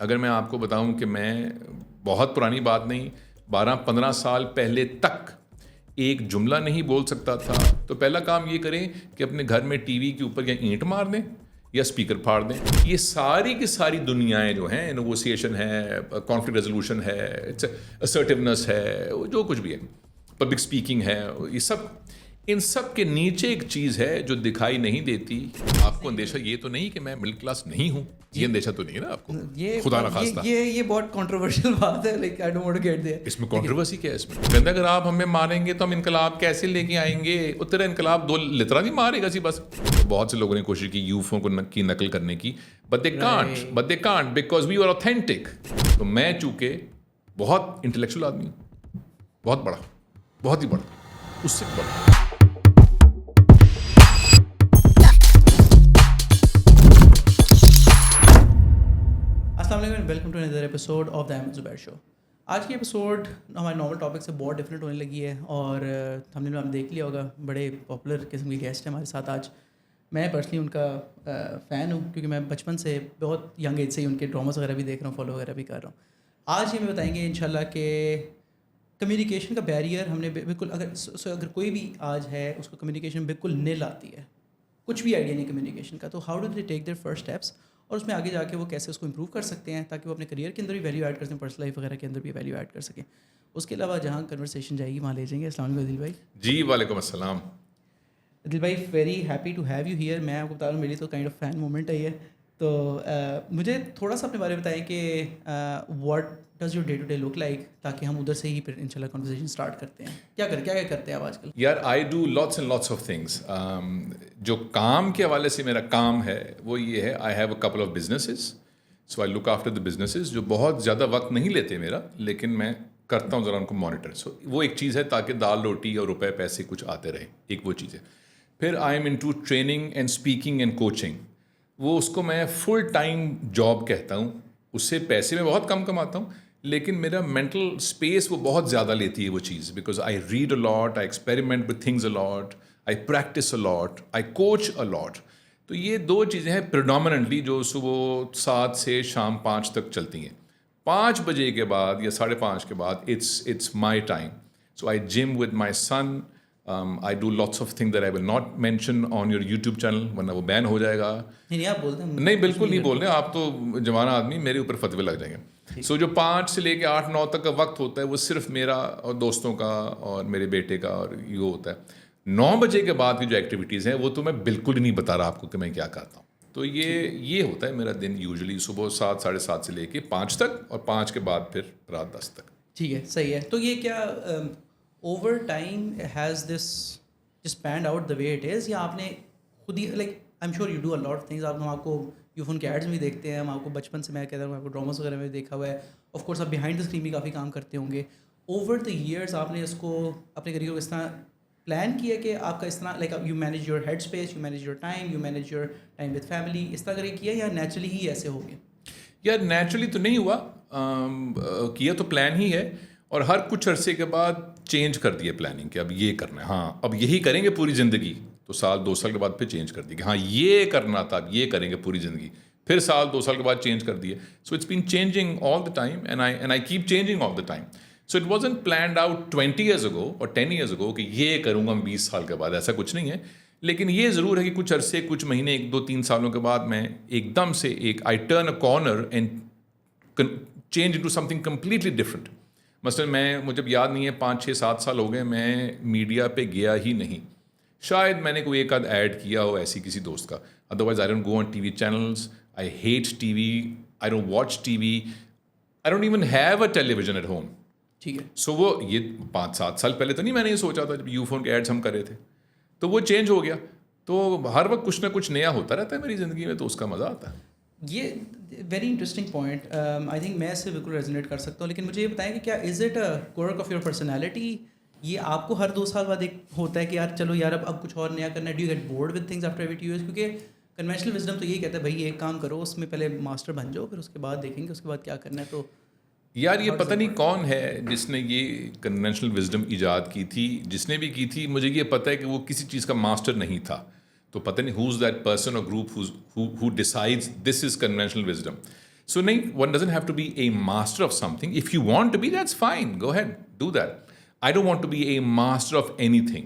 اگر میں آپ کو بتاؤں کہ میں بہت پرانی بات نہیں 12-15 سال پہلے تک ایک جملہ نہیں بول سکتا تھا تو پہلا کام یہ کریں کہ اپنے گھر میں ٹی وی کے اوپر یا اینٹ مار دیں یا اسپیکر پھاڑ دیں. یہ ساری کی ساری دنیایں جو ہیں نیگوسیشن ہے, کانفلکٹ ریزولوشن ہے, اسرٹیونیس ہے, جو کچھ بھی ہے, پبلک اسپیکنگ ہے, یہ سب ان سب کے نیچے ایک چیز ہے جو دکھائی نہیں دیتی. آپ کو اندیشہ یہ تو نہیں کہ میں مڈل کلاس نہیں ہوں, یہ اندیشہ تو نہیں ہے نا آپ کو, خدا نخواستہ. یہ بہت کنٹروورشل بات ہے, like I don't want to get there. اس میں کنٹروورسی کیا ہے؟ اس میں کہتے اگر آپ ہمیں ماریں گے تو ہم انقلاب کیسے لے کے آئیں گے؟ اترا انقلاب 2 لترا نہیں مارے گا سی بس. بہت سے لوگوں نے کوشش کی یوفوں کی نقل کرنے کی, but they can't because we are authentic. تو میں چونکہ بہت انٹلیکچوئل آدمی ہوں, بہت بڑا, بہت ہی بڑا, اس سے بڑا. السلام علیکم, welcome to another episode of the Ahmed Zubair show. آج کی ایپیسوڈ ہمارے نارمل ٹاپک سے بہت ڈفرینٹ ہونے لگی ہے, اور ہم نے دیکھ لیا ہوگا بڑے پاپولر قسم کے گیسٹ ہیں ہمارے ساتھ آج. میں پرسنلی ان کا فین ہوں, کیونکہ میں بچپن سے بہت ینگ ایج سے ہی ان کے ڈراماز وغیرہ بھی دیکھ رہا ہوں, فالو وغیرہ بھی کر رہا ہوں. آج یہ ہمیں بتائیں گے انشاءاللہ کہ کمیونیکیشن کا بیریئر ہم نے بالکل, اگر کوئی بھی آج ہے اس کو کمیونیکیشن بالکل نیل آتی ہے, کچھ بھی آئیڈیا نہیں کمیونیکیشن کا, تو how do they take their first steps, اور اس میں آگے جا کے وہ کیسے اس کو امپروو کر سکتے ہیں تاکہ وہ اپنے کریئر کے اندر بھی ویلیو ایڈ کر سکیں, پرسنل لائف وغیرہ کے اندر بھی ویلیو ایڈ کر سکیں. اس کے علاوہ جہاں کنورسیشن جائے گی وہاں لے جائیں گے. السلام علیکم عدیل بھائی. جی وعلیکم السلام. عدیل بھائی very happy to have you here. میں آپ کو بتا رہا ہوں میری تو کائنڈ آف فین مومنٹ ہے یہ. تو مجھے تھوڑا سا اپنے بارے میں بتائیں کہ what does your day to day look like, تاکہ ہم ادھر سے ہی پھر انشاءاللہ کنورسیشن اسٹارٹ کرتے ہیں. کیا کرتے ہیں آپ آج کل؟ یار I do lots and lots of things. جو کام کے حوالے سے میرا کام ہے وہ یہ ہے, I have a couple of businesses, so I look after the businesses, جو بہت زیادہ وقت نہیں لیتے میرا, لیکن میں کرتا ہوں ذرا ان کو مانیٹر. سو وہ ایک چیز ہے تاکہ دال روٹی اور روپے پیسے کچھ آتے رہیں, ایک وہ چیز ہے. پھر I am into training and speaking and coaching. وہ اس کو میں فل ٹائم جاب کہتا ہوں. اس سے پیسے میں بہت کم کماتا ہوں, لیکن میرا مینٹل اسپیس وہ بہت زیادہ لیتی ہے وہ چیز, because I read a lot, I experiment with things a lot, I practice a lot, I coach a lot. تو یہ 2 چیزیں ہیں پریڈومیننٹلی جو صبح 7 سے شام 5 تک چلتی ہیں. 5 بجے کے بعد یا 5:30 کے بعد it's my time. So I gym with my son. I do lots of things that I will not mention on your YouTube channel, ورنہ وہ بین ہو جائے گا. نہیں آپ بولتے ہیں. نہیں بالکل نہیں بول رہے, آپ تو جوان آدمی, میرے اوپر فتوے لگ جائیں گے. سو جو 5 سے لے کے 8-9 تک کا وقت ہوتا ہے وہ صرف میرا اور دوستوں کا اور میرے بیٹے کا اور یہ ہوتا ہے. 9 بجے کے بعد کی جو ایکٹیویٹیز ہیں وہ تو میں بالکل ہی نہیں بتا رہا آپ کو کہ میں کیا کرتا ہوں. تو یہ ہوتا ہے میرا دن یوزلی صبح 7-7:30 سے لے کے 5 تک, اور 5 کے بعد پھر رات 10 تک. ٹھیک ہے, صحیح ہے. تو یہ کیا over time has this just panned out the way it is, یا آپ نے خود ہی, like I am sure you do a lot of things. ہم آپ کو یو فون کے ایڈز میں بھی دیکھتے ہیں, ہم آپ کو بچپن سے, میں کہتا ہوں آپ کو ڈراماز وغیرہ میں دیکھا ہوا ہے. آف کورس آپ بیہائنڈ دا اسکرین بھی کافی کام کرتے ہوں گے. اوور دا ایئرس آپ نے اس کو اپنے کریئر کو اس طرح پلان کیا کہ آپ کا اس طرح, like you manage your head space, you manage your time, you manage your time with family, اس طرح کر کے کیا, یا نیچرلی ہی ایسے ہو گیا؟ یار نیچرلی تو نہیں ہوا, کیا تو پلان ہی ہے, اور ہر کچھ عرصے کے بعد چینج کر دیے پلاننگ کہ اب یہ کرنا ہے, ہاں اب یہی کریں گے پوری زندگی. تو 1-2 سال کے بعد پھر چینج کر دی کہ ہاں یہ کرنا تھا, اب یہ کریں گے پوری زندگی. پھر 1-2 سال کے بعد چینج کر دیے. So it's been changing all the time, and I keep changing all the time. So it wasn't planned out 20 years ago اور 10 ایئرز اگو کہ یہ کروں گا 20 سال کے بعد, ایسا کچھ نہیں ہے. لیکن یہ ضرور ہے کہ کچھ عرصے, کچھ مہینے, 1-2-3 سالوں کے بعد میں ایک دم سے I turn a corner and change into some thing completely different. مثلاً مجھے یاد نہیں ہے 5-6-7 سال ہو گئے میں میڈیا پہ گیا ہی نہیں. شاید میں نے کوئی ایک آدھ ایڈ کیا ہو ایسی کسی دوست کا, otherwise I don't go on TV channels. I hate TV, I don't watch TV, I don't even have a television at home. ٹھیک ہے. سو وہ یہ 5-7 سال پہلے تو نہیں میں نے یہ سوچا تھا جب یو فون کے ایڈس ہم کر رہے تھے, تو وہ چینج ہو گیا. تو ہر وقت کچھ نہ کچھ نیا ہوتا رہتا ہے میری زندگی میں, تو اس کا مزہ آتا ہے. یہ very interesting point. I think میں اس سے بالکل ریزونیٹ کر سکتا ہوں. لیکن مجھے یہ بتائیں کہ کیا is it a quirk of your personality, یہ آپ کو ہر 2 سال بعد ایک ہوتا ہے کہ یار چلو یار اب کچھ اور نیا کرنا ہے؟ Do you get bored with things after every 2 years? کیونکہ کنونشنل وزڈم تو یہی کہتا ہے بھائی ایک کام کرو, اس میں پہلے ماسٹر بن جاؤ, پھر اس کے بعد دیکھیں گے اس کے بعد کیا کرنا ہے. تو یار یہ پتہ نہیں کون ہے جس نے یہ کنونشنل وزڈم ایجاد کی تھی. جس نے بھی کی تھی مجھے یہ پتہ ہے کہ وہ کسی چیز کا ماسٹر نہیں تھا. تو پتہ نہیں who's that person or group who decides this is conventional wisdom. So nahi, one doesn't have to be a master of something. If you want to be, that's fine. Go ahead, do that. I don't want to be a master of anything.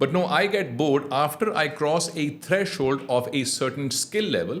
But no, I get bored after I cross a threshold of a certain skill level.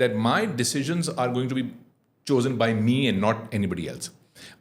that my decisions are going to be chosen by me and not anybody else.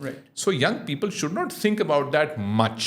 Right. So young people should not think about that much.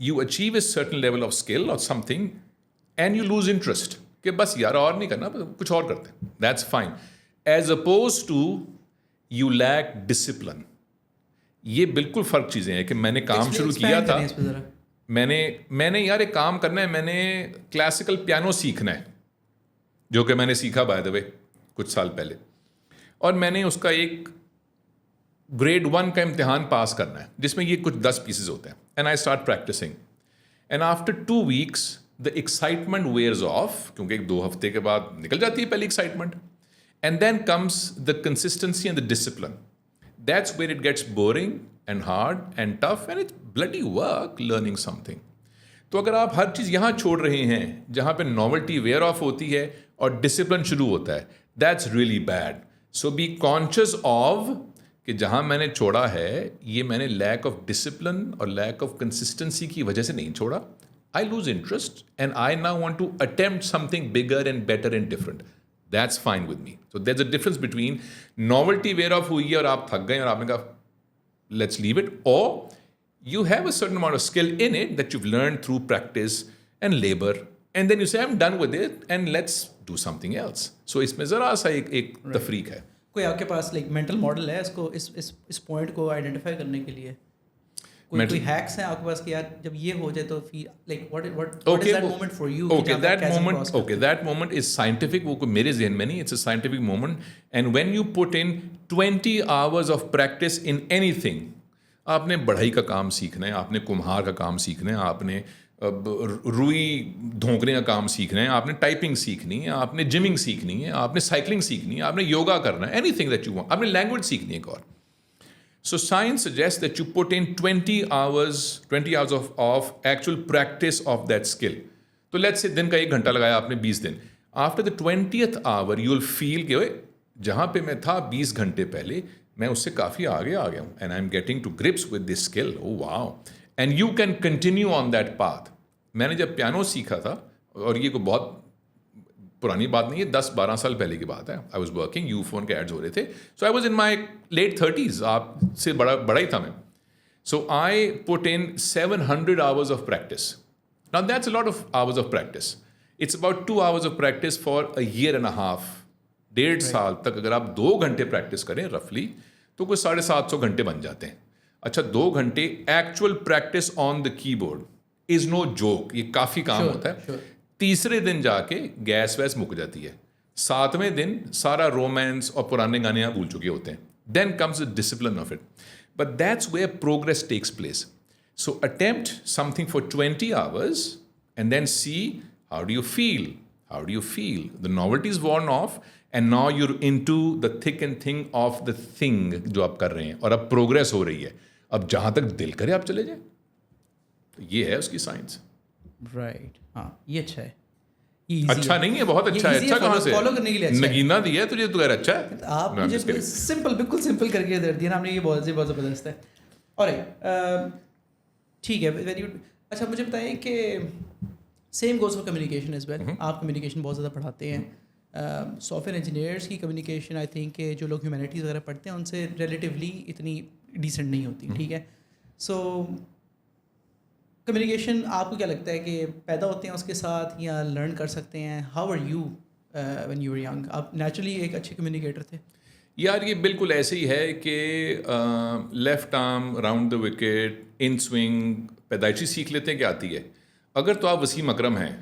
you achieve a certain level of skill or something and you lose interest. کہ بس یار اور نہیں کرنا, کچھ اور کرتے ہیں, that's fine, as opposed to you lack discipline. یہ بالکل فرق چیزیں ہیں کہ میں نے کام شروع کیا تھا, میں نے یار ایک کام کرنا ہے, میں نے کلاسیکل پیانو سیکھنا ہے, جو کہ میں نے سیکھا بائی دا وے کچھ سال پہلے, اور میں نے اس کا ایک گریڈ 1 کا امتحان پاس کرنا ہے جس میں یہ کچھ 10 پیسز ہوتے ہیں. And I start practising, and after 2 weeks the excitement wears off, کیونکہ 2 ہفتے کے بعد نکل جاتی ہے پہلی excitement, and then comes the consistency and the discipline. That's where it gets boring and hard and tough and it's bloody work learning something. تو اگر آپ ہر چیز یہاں چھوڑ رہے ہیں جہاں پہ ناولٹی ویئر آف ہوتی ہے اور ڈسپلن شروع ہوتا ہے, that's really bad. So be conscious of کہ جہاں میں نے چھوڑا ہے یہ میں نے لیک آف ڈسپلن اور لیک آف کنسسٹنسی کی وجہ سے نہیں چھوڑا. I lose interest and I now want to attempt something bigger and better and different. That's fine with me. So there's a difference between novelty wear off ہوئی ہے اور آپ تھک گئے اور آپ نے کہا let's leave it, or you have a certain amount of skill in it that you've learned through practice and labor, and then you say I'm done with it and let's do something else. So اس میں ذرا سا ایک تفریق ہے. کوئی آپ کے پاس like mental model ہے اس کو اس پوائنٹ کو آئیڈینٹیفائی کرنے کے لیے؟ کوئی ہیکس ہیں آپ کے پاس کہ یار جب یہ ہو جائے تو like what is that moment for you? Okay, that moment is scientific. وہ کوئی میرے ذہن میں نہیں, it's a scientific moment. And when you put in 20 hours of practice in anything, آپ نے بڑھائی کا کام سیکھنا ہے, آپ نے کمہار کا کام سیکھنا ہے, آپ نے روئی دھونکنے کا کام سیکھنا ہے, آپ نے ٹائپنگ سیکھنی ہے, آپ نے جمنگ سیکھنی ہے, آپ نے سائیکلنگ سیکھنی ہے, آپ نے یوگا کرنا ہے, any thing that you want, آپ نے لینگویج سیکھنی ہے ایک اور. So science suggests that you put in 20 hours of actual practice of that skill. So let's say دن کا 1 گھنٹہ لگایا آپ نے 20 دن. After the 20th hour you will feel کہ جہاں پہ میں تھا 20 گھنٹے پہلے میں اس سے کافی آگے آ گیا ہوں, and I'm getting to grips with this skill. Oh wow. And you can continue on that path. میں نے جب پیانو سیکھا تھا, اور یہ کوئی بہت پرانی بات نہیں ہے, 10-12 سال پہلے کی بات ہے. I was working, you phone کے ایڈز ہو رہے تھے, سو I was in my late 30s, آپ سے بڑا ہی تھا میں. سو آئی پٹ ان 700 hours of practice. Now that's a lot of hours of practice. It's about 2 hours of practice for a year and a half. 1.5 سال تک اگر آپ 2 گھنٹے پریکٹس کریں رفلی تو کوئی 750 گھنٹے بن جاتے ہیں. اچھا 2 گھنٹے ایکچوئل پریکٹس آن دا کی بورڈ از نو جوک, یہ کافی کام ہوتا ہے. تیسرے دن جا کے گیس ویس مک جاتی ہے, 7ویں دن سارا رومانس اور پرانے گانے آپ بھول چکے ہوتے ہیں. Then comes the discipline of it, but that's where progress takes place. So attempt something for 20 hours and then see how do you feel. The novelty is worn off and now you're into the thick and thin of the thing جو آپ کر رہے ہیں, اور اب progress ہو رہی ہے. اب جہاں تک دل کرے آپ چلے جائیں. تو یہ ہے اس کی سائنس. رائٹ, ہاں یہ اچھا ہے. اچھا نہیں ہے, بہت اچھا ہے. اچھا کہاں سے فالو کرنے کے لیے نگینا دیا ہے تجھے تو غیر اچھا ہے. آپ مجھے سمپل, بالکل سمپل کر کے دے دیا نا آپ نے, یہ بہت زبردست ہے. اور ٹھیک ہے, ویری گڈ. اچھا مجھے بتائیں کہ same goes for communication as well. آپ کمیونیکیشن بہت زیادہ پڑھاتے ہیں. سافٹ ویئر انجینئرس کی کمیونیکیشن آئی تھنک کہ جو لوگ ہیومینٹیز وغیرہ پڑھتے ہیں ان سے ریلیٹیولی اتنی ڈیسنٹ نہیں ہوتی. ٹھیک ہے, سو کمیونیکیشن آپ کو کیا لگتا ہے کہ پیدا ہوتے ہیں اس کے ساتھ یا لرن کر سکتے ہیں؟ How are you when you were young? آپ نیچرلی ایک اچھے کمیونیکیٹر تھے. یار یہ بالکل ایسے ہی ہے کہ left arm round the wicket in swing پیدائشی سیکھ لیتے ہیں کہ آتی ہے. اگر تو آپ وسیم اکرم ہیں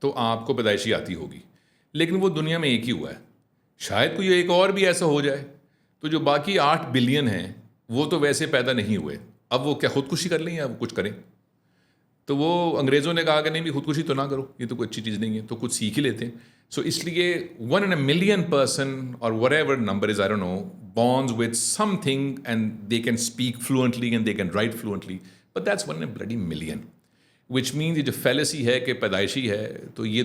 تو آپ کو پیدائشی آتی ہوگی, لیکن وہ دنیا میں ایک ہی ہوا ہے. شاید کوئی ایک اور بھی ایسا ہو جائے. تو جو باقی 8 بلین ہیں وہ تو ویسے پیدا نہیں ہوئے. اب وہ کیا خودکشی کر لیں یا وہ کچھ کریں؟ تو وہ انگریزوں نے کہا کہ نہیں بھی خودکشی تو نہ کرو, یہ تو کوئی اچھی چیز نہیں ہے, تو کچھ سیکھ ہی لیتے ہیں. سو اس لیے 1 in a million person or whatever number is, I don't know, born with something and they can speak fluently and they can write fluently, but that's 1 in a bloody million, which means یہ جو fallacy ہے کہ پیدائشی ہے تو یہ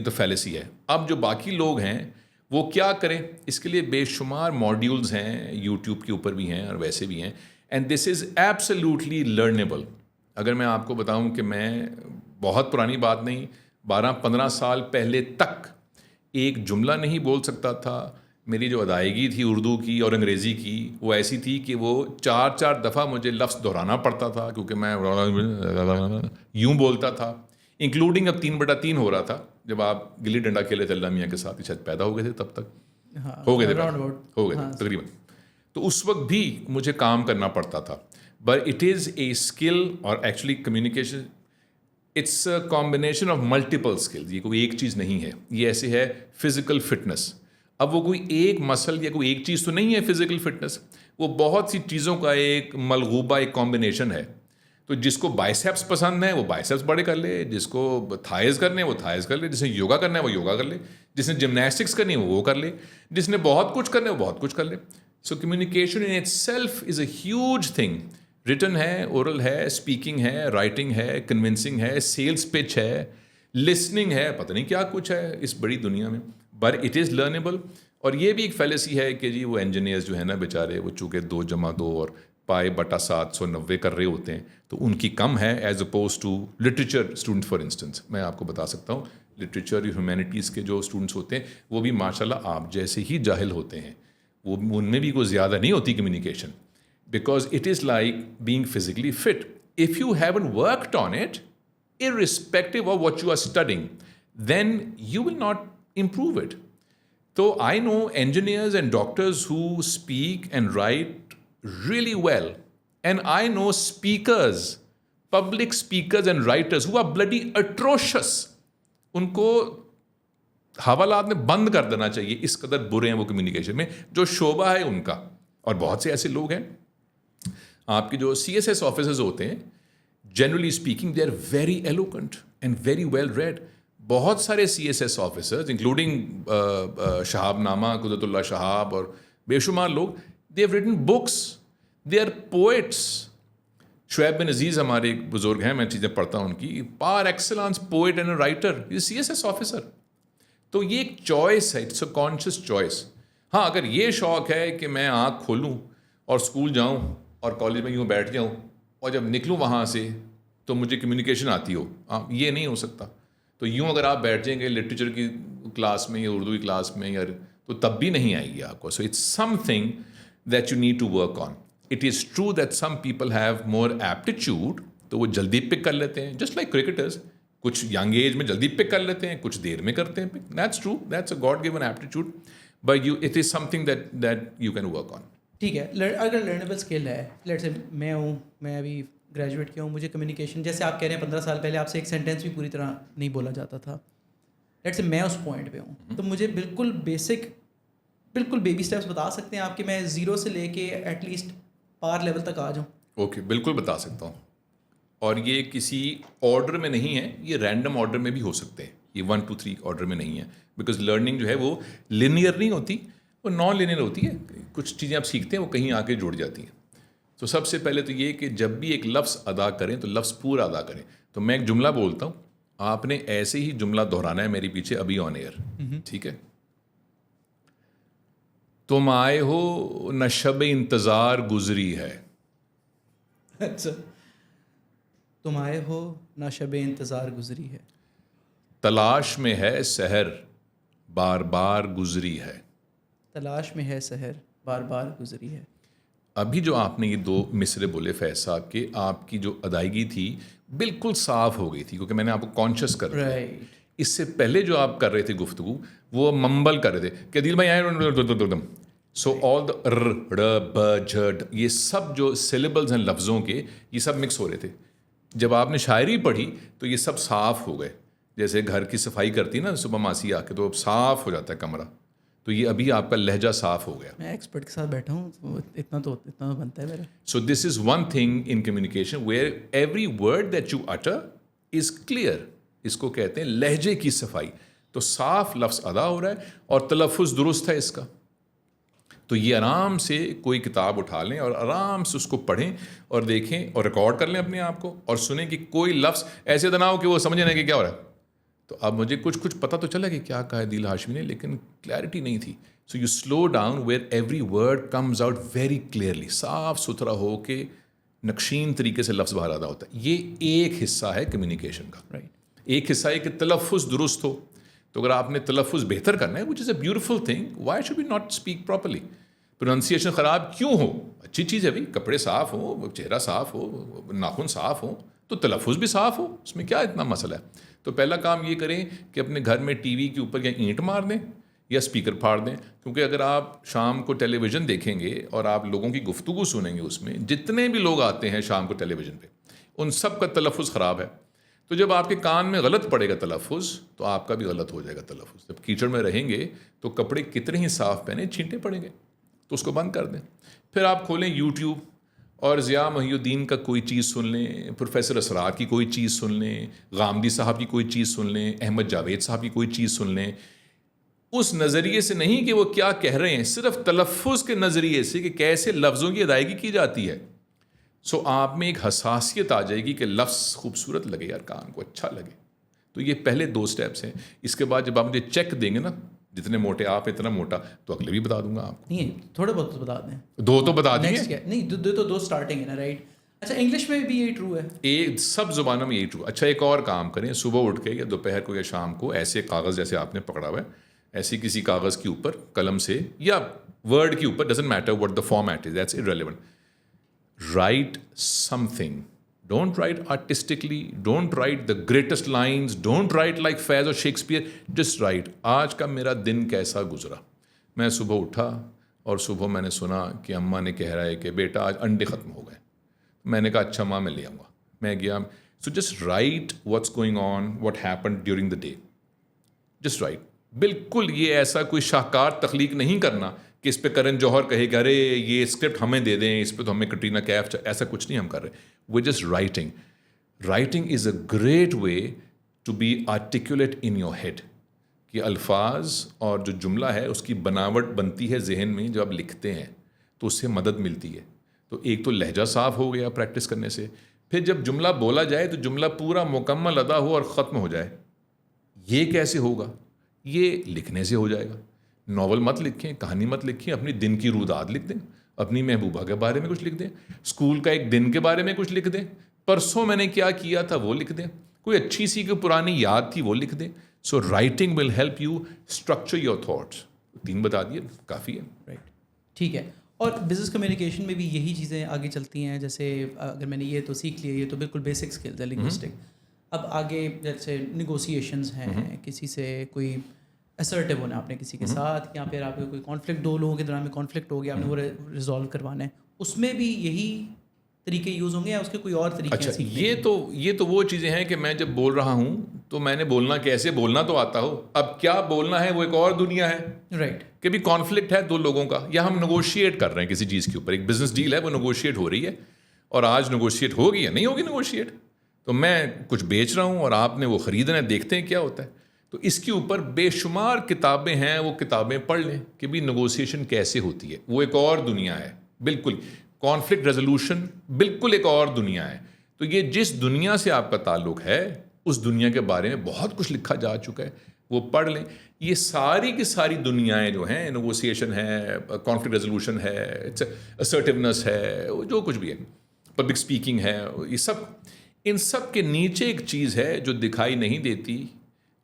تو fallacy ہے. اب جو باقی لوگ ہیں وہ کیا کریں, اس کے لیے بے شمار ماڈیولز ہیں, یوٹیوب کے اوپر بھی ہیں اور ویسے بھی ہیں, and this is absolutely learnable. اگر میں آپ کو بتاؤں کہ میں بہت پرانی بات نہیں, 12-15 سال پہلے تک ایک جملہ نہیں بول سکتا تھا. میری جو ادائیگی تھی اردو کی اور انگریزی کی وہ ایسی تھی کہ وہ 4 دفعہ مجھے لفظ دہرانا پڑتا تھا کیونکہ میں یوں بولتا تھا. انکلوڈنگ اب 3/3 ہو رہا تھا جب آپ گلی ڈنڈا کھیلے تھے اللہ میاں کے ساتھ, شاید پیدا ہو گئے تھے تب تک, ہو گئے تھے تقریباً. تو اس وقت بھی مجھے کام کرنا پڑتا تھا. But it is a skill, اور actually communication it's a combination of multiple skills. یہ کوئی ایک چیز نہیں ہے. یہ ایسے ہے فزیکل فٹنس. اب وہ کوئی ایک مسل یا کوئی ایک چیز تو نہیں ہے فزیکل فٹنس, وہ بہت سی چیزوں کا ایک ملغوبہ ایک کمبینیشن ہے. تو جس کو بائسیپس پسند ہے وہ بائسیپس بڑے کر لے, جس کو تھائز کرنے وہ تھائز کر لے, جس نے یوگا کرنا ہے وہ یوگا کر لے, جس نے جمناسٹکس کرنی ہے وہ کر لے, جس نے بہت کچھ کرنا ہے وہ بہت کچھ کر لے. So communication in it self is a huge thing. Return ہے, اورل ہے, اسپیکنگ ہے, رائٹنگ ہے, کنونسنگ ہے, سیلس پچ ہے, لسننگ ہے, پتہ نہیں کیا کچھ ہے اس بڑی دنیا میں. But it is learnable. اور یہ بھی ایک فیلیسی ہے کہ جی وہ انجینئرز جو ہیں نا بیچارے, وہ چونکہ 2+2 اور π/790 کر رہے ہوتے ہیں تو ان کی کم ہے as opposed to literature student. For instance میں آپ کو بتا سکتا ہوں لٹریچر ہیومینٹیز کے جو اسٹوڈنٹس ہوتے ہیں وہ بھی ماشاء اللہ آپ جیسے ہی جاہل ہوتے ہیں. وہ ان میں بھی کوئی زیادہ نہیں ہوتی communication, because it is like being physically fit. If you haven't worked on it irrespective of what you are studying, then you will not improve it. So I know engineers and doctors who speak and write really well, and I know speakers, public speakers and writers who are bloody atrocious. ان کو حوالات میں بند کر دینا چاہیے, اس قدر برے ہیں وہ communication میں, جو شعبہ ہے ان کا. اور بہت سے ایسے لوگ ہیں آپ کے جو CSS آفیسرز ہوتے ہیں, generally speaking they are very eloquent and very well read. بہت سارے CSS آفیسرز انکلوڈنگ شہاب نامہ, قدرت اللہ شہاب اور بے شمار لوگ, they have written books, they are poets. Shoaib بن عزیز ہمارے ایک بزرگ ہیں, میں چیزیں پڑھتا ہوں ان کی, par excellence poet and a writer, یہ CSS آفیسر. تو یہ ایک چوائس ہے, اٹس اے کانشیس چوائس. ہاں اگر یہ شوق ہے کہ میں آنکھ کھولوں اور اسکول جاؤں اور کالج میں یوں بیٹھ جاؤں اور جب نکلوں وہاں سے تو مجھے کمیونیکیشن آتی ہو, یہ نہیں ہو سکتا. تو یوں اگر آپ بیٹھ جائیں گے لٹریچر کی کلاس میں یا اردو کی کلاس میں یا, تو تب بھی نہیں آئے گی آپ کو. So it's something that you need to work on. It is true that some people have more aptitude, تو وہ جلدی پک کر لیتے ہیں, جسٹ لائک کرکٹرز. کچھ ینگ ایج میں جلدی پک کر لیتے ہیں, کچھ دیر میں کرتے ہیں pick. That's true, that's a god given aptitude, but it is something that you can work on. ٹھیک ہے, اگر لرنیبل اسکل ہے, لیٹ سے میں ہوں, میں ابھی گریجویٹ کیا ہوں, مجھے کمیونیکیشن جیسے آپ کہہ رہے ہیں 15 سال پہلے آپ سے ایک سینٹینس بھی پوری طرح نہیں بولا جاتا تھا, لیٹ سے میں اس پوائنٹ پہ ہوں, تو مجھے بالکل بیسک, بالکل بیبی اسٹیپس بتا سکتے ہیں آپ کہ میں 0 سے لے کے ایٹ لیسٹ پار لیول تک آ جاؤں؟ اوکے, بالکل بتا سکتا ہوں. اور یہ کسی آرڈر میں نہیں ہے, یہ رینڈم آرڈر میں بھی ہو سکتے ہیں, یہ 1 2 3 آرڈر میں نہیں ہے. بیکاز لرننگ جو ہے وہ لینئر نہیں ہوتی, وہ نان لینئر ہوتی ہے. کچھ چیزیں آپ سیکھتے ہیں وہ کہیں آ کے جڑ جاتی ہیں. تو سب سے پہلے تو یہ کہ جب بھی ایک لفظ ادا کریں تو لفظ پورا ادا کریں. تو میں ایک جملہ بولتا ہوں, آپ نے ایسے ہی جملہ دہرانا ہے میرے پیچھے ابھی آن ایئر, ٹھیک ہے؟ تم آئے ہو نہ شب انتظار گزری ہے. اچھا, تم آئے ہو نہ شب انتظار گزری ہے. تلاش میں ہے سحر بار بار گزری ہے. تلاش میں ہے سحر بار بار گزری ہے. ابھی جو آپ نے یہ 2 مصرے بولے فیض صاحب کے, آپ کی جو ادائیگی تھی بالکل صاف ہو گئی تھی, کیونکہ میں نے آپ کو کانشیس کر رہا ہے. اس سے پہلے جو آپ کر رہے تھے گفتگو, وہ ممبل کر رہے تھے کہ عدیل بھائی آئے. سو آل دا ر ب جھ, یہ سب جو سیلیبلز ہیں لفظوں کے, یہ سب مکس ہو رہے تھے. جب آپ نے شاعری پڑھی تو یہ سب صاف ہو گئے, جیسے گھر کی صفائی کرتی نا صبح ماسی آ کے, تو اب صاف ہو جاتا ہے کمرہ. تو یہ ابھی آپ کا لہجہ صاف ہو گیا. میں ایکسپرٹ کے ساتھ بیٹھا ہوں, اتنا تو بنتا ہے میرا. So this is one thing in communication where every word that you utter is clear. اس کو کہتے ہیں لہجے کی صفائی. تو صاف لفظ ادا ہو رہا ہے اور تلفظ درست ہے اس کا. تو یہ آرام سے کوئی کتاب اٹھا لیں اور آرام سے اس کو پڑھیں اور دیکھیں اور ریکارڈ کر لیں اپنے آپ کو, اور سنیں کہ کوئی لفظ ایسے تو نہ ہو کہ وہ سمجھے نہیں کہ کیا ہو رہا ہے. تو اب مجھے کچھ پتہ تو چلا کہ کیا کہا ہے عدیل ہاشمی نے, لیکن کلیئرٹی نہیں تھی. So you slow down where every word comes out very clearly, صاف ستھرا ہو کے نقشین طریقے سے لفظ باہر آتا ہوتا ہے. یہ ایک حصہ ہے کمیونیکیشن کا. رائٹ, ایک حصہ ہے کہ تلفظ درست ہو. تو اگر آپ نے تلفظ بہتر کرنا ہے, which is a beautiful thing, why should be not speak properly. Pronunciation خراب کیوں ہو؟ اچھی چیز ہے بھائی, کپڑے صاف ہوں, چہرہ صاف ہو, ناخن صاف ہوں, تو تلفظ بھی صاف ہو, اس میں کیا اتنا مسئلہ ہے. تو پہلا کام یہ کریں کہ اپنے گھر میں ٹی وی کے اوپر یا اینٹ مار دیں یا اسپیکر پھاڑ دیں, کیونکہ اگر آپ شام کو ٹیلی ویژن دیکھیں گے اور آپ لوگوں کی گفتگو سنیں گے, اس میں جتنے بھی لوگ آتے ہیں شام کو ٹیلی ویژن پہ ان سب کا تلفظ خراب ہے. تو جب آپ کے کان میں غلط پڑے گا تلفظ تو آپ کا بھی غلط ہو جائے گا تلفظ. جب کیچڑ میں رہیں گے تو کپڑے کتنے ہی صاف پہنے چھینٹے پڑیں گے, تو اس کو بند کر دیں. پھر آپ کھولیں یوٹیوب اور ضیاء محی الدین کا کوئی چیز سن لیں, پروفیسر اسرار کی کوئی چیز سن لیں, غامدی صاحب کی کوئی چیز سن لیں, احمد جاوید صاحب کی کوئی چیز سن لیں. اس نظریے سے نہیں کہ وہ کیا کہہ رہے ہیں, صرف تلفظ کے نظریے سے کہ کیسے لفظوں کی ادائیگی کی جاتی ہے. سو آپ میں ایک حساسیت آ جائے گی کہ لفظ خوبصورت لگے یار, کان کو اچھا لگے. تو یہ پہلے 2 سٹیپس ہیں. اس کے بعد جب آپ مجھے چیک دیں گے نا, جتنے موٹے آپ اتنا موٹا, تو اگلے بھی بتا دوں گا آپ کو. نہیں تھوڑا بہت تو بتا دیں. 2 تو بتا دیے نہیں, 2 اسٹارٹنگ ہے نا, رائٹ. اچھا انگلش میں بھی یہی ٹرو ہے, سب زبانوں میں یہی ٹرو. اچھا ایک اور کام کریں, صبح اٹھ کے یا دوپہر کو یا شام کو ایسے کاغذ جیسے آپ نے پکڑا ہوا ہے, ایسی کسی کاغذ کے اوپر قلم سے یا ورڈ کے اوپر, doesn't matter what the format is, that's irrelevant, write something. Don't write artistically, don't write the greatest lines, don't write like Faiz or Shakespeare, just write آج کا میرا دن کیسا گزرا. میں صبح اٹھا اور صبح میں نے سنا کہ اماں نے کہہ رہا ہے کہ بیٹا آج انڈے ختم ہو گئے. میں نے کہا اچھا ماں میں لے آؤں گا. میں گیا. So just write what's going on, what happened during the day. Just write. بالکل یہ ایسا کوئی شاہکار تخلیق نہیں کرنا کہ اس پہ کرن جوہر کہے کہ ارے یہ اسکرپٹ ہمیں دے دیں, اس پہ تو ہمیں کٹرینہ کیف, ایسا کچھ نہیں ہم کر رہے. We just writing. Writing is a great way to be articulate in your head, کہ الفاظ اور جو جملہ ہے اس کی بناوٹ بنتی ہے ذہن میں جب آپ لکھتے ہیں, تو اس سے مدد ملتی ہے. تو ایک تو لہجہ صاف ہو گیا پریکٹس کرنے سے. پھر جب جملہ بولا جائے تو جملہ پورا مکمل ادا ہو اور ختم ہو جائے. یہ کیسے ہوگا؟ یہ لکھنے سے ہو جائے گا. ناول مت لکھیں, کہانی مت لکھیں, اپنی دن کی روداد لکھ دیں, اپنی محبوبہ کے بارے میں کچھ لکھ دیں, اسکول کا ایک دن کے بارے میں کچھ لکھ دیں, پرسوں میں نے کیا کیا تھا وہ لکھ دیں, کوئی اچھی سی کوئی پرانی یاد تھی وہ لکھ دیں. So writing will help you structure your thoughts. 3 بتا دیے, کافی ہے. رائٹ, ٹھیک ہے. اور بزنس کمیونیکیشن میں بھی یہی چیزیں آگے چلتی ہیں. جیسے اگر میں نے یہ تو سیکھ لیا, یہ تو بالکل بیسک اسکلز ہے لنگوسٹک. اب آگے جیسے نیگوسیشنز ہیں, کسی سے کوئی اسرٹیو ہونا آپ نے کسی کے ساتھ, یا پھر آپ کو کوئی کانفلکٹ, 2 لوگوں کے درمیان میں کانفلکٹ ہو گیا, آپ نے وہ ریزالو کروانا ہے, اس میں بھی یہی طریقے یوز ہوں گے یا اس کے کوئی اور طریقے؟ اچھا یہ تو وہ چیزیں ہیں کہ میں جب بول رہا ہوں تو میں نے بولنا کیسے بولنا تو آتا ہو, اب کیا بولنا ہے وہ ایک اور دنیا ہے. رائٹ. کہ بھی کانفلکٹ ہے 2 لوگوں کا, یا ہم نیگوشیٹ کر رہے ہیں کسی چیز کے اوپر, ایک بزنس ڈیل ہے وہ نیگوشیٹ ہو رہی ہے, اور آج نیگوشیٹ ہوگی یا نہیں ہوگی نیگوشیٹ. تو میں کچھ بیچ رہا ہوں اور آپ نے وہ خریدنا ہے, دیکھتے ہیں کیا ہوتا ہے. تو اس کے اوپر بے شمار کتابیں ہیں, وہ کتابیں پڑھ لیں کہ بھی نیگوسیشن کیسے ہوتی ہے. وہ ایک اور دنیا ہے بالکل. کانفلکٹ ریزولوشن بالکل ایک اور دنیا ہے. تو یہ جس دنیا سے آپ کا تعلق ہے اس دنیا کے بارے میں بہت کچھ لکھا جا چکا ہے, وہ پڑھ لیں. یہ ساری کی ساری دنیایں جو ہیں, نیگوسیشن ہے, کانفلکٹ ریزولوشن ہے, اسرٹیونیس ہے, جو کچھ بھی ہے, پبلک اسپیکنگ ہے, یہ سب, ان سب کے نیچے ایک چیز ہے جو دکھائی نہیں دیتی,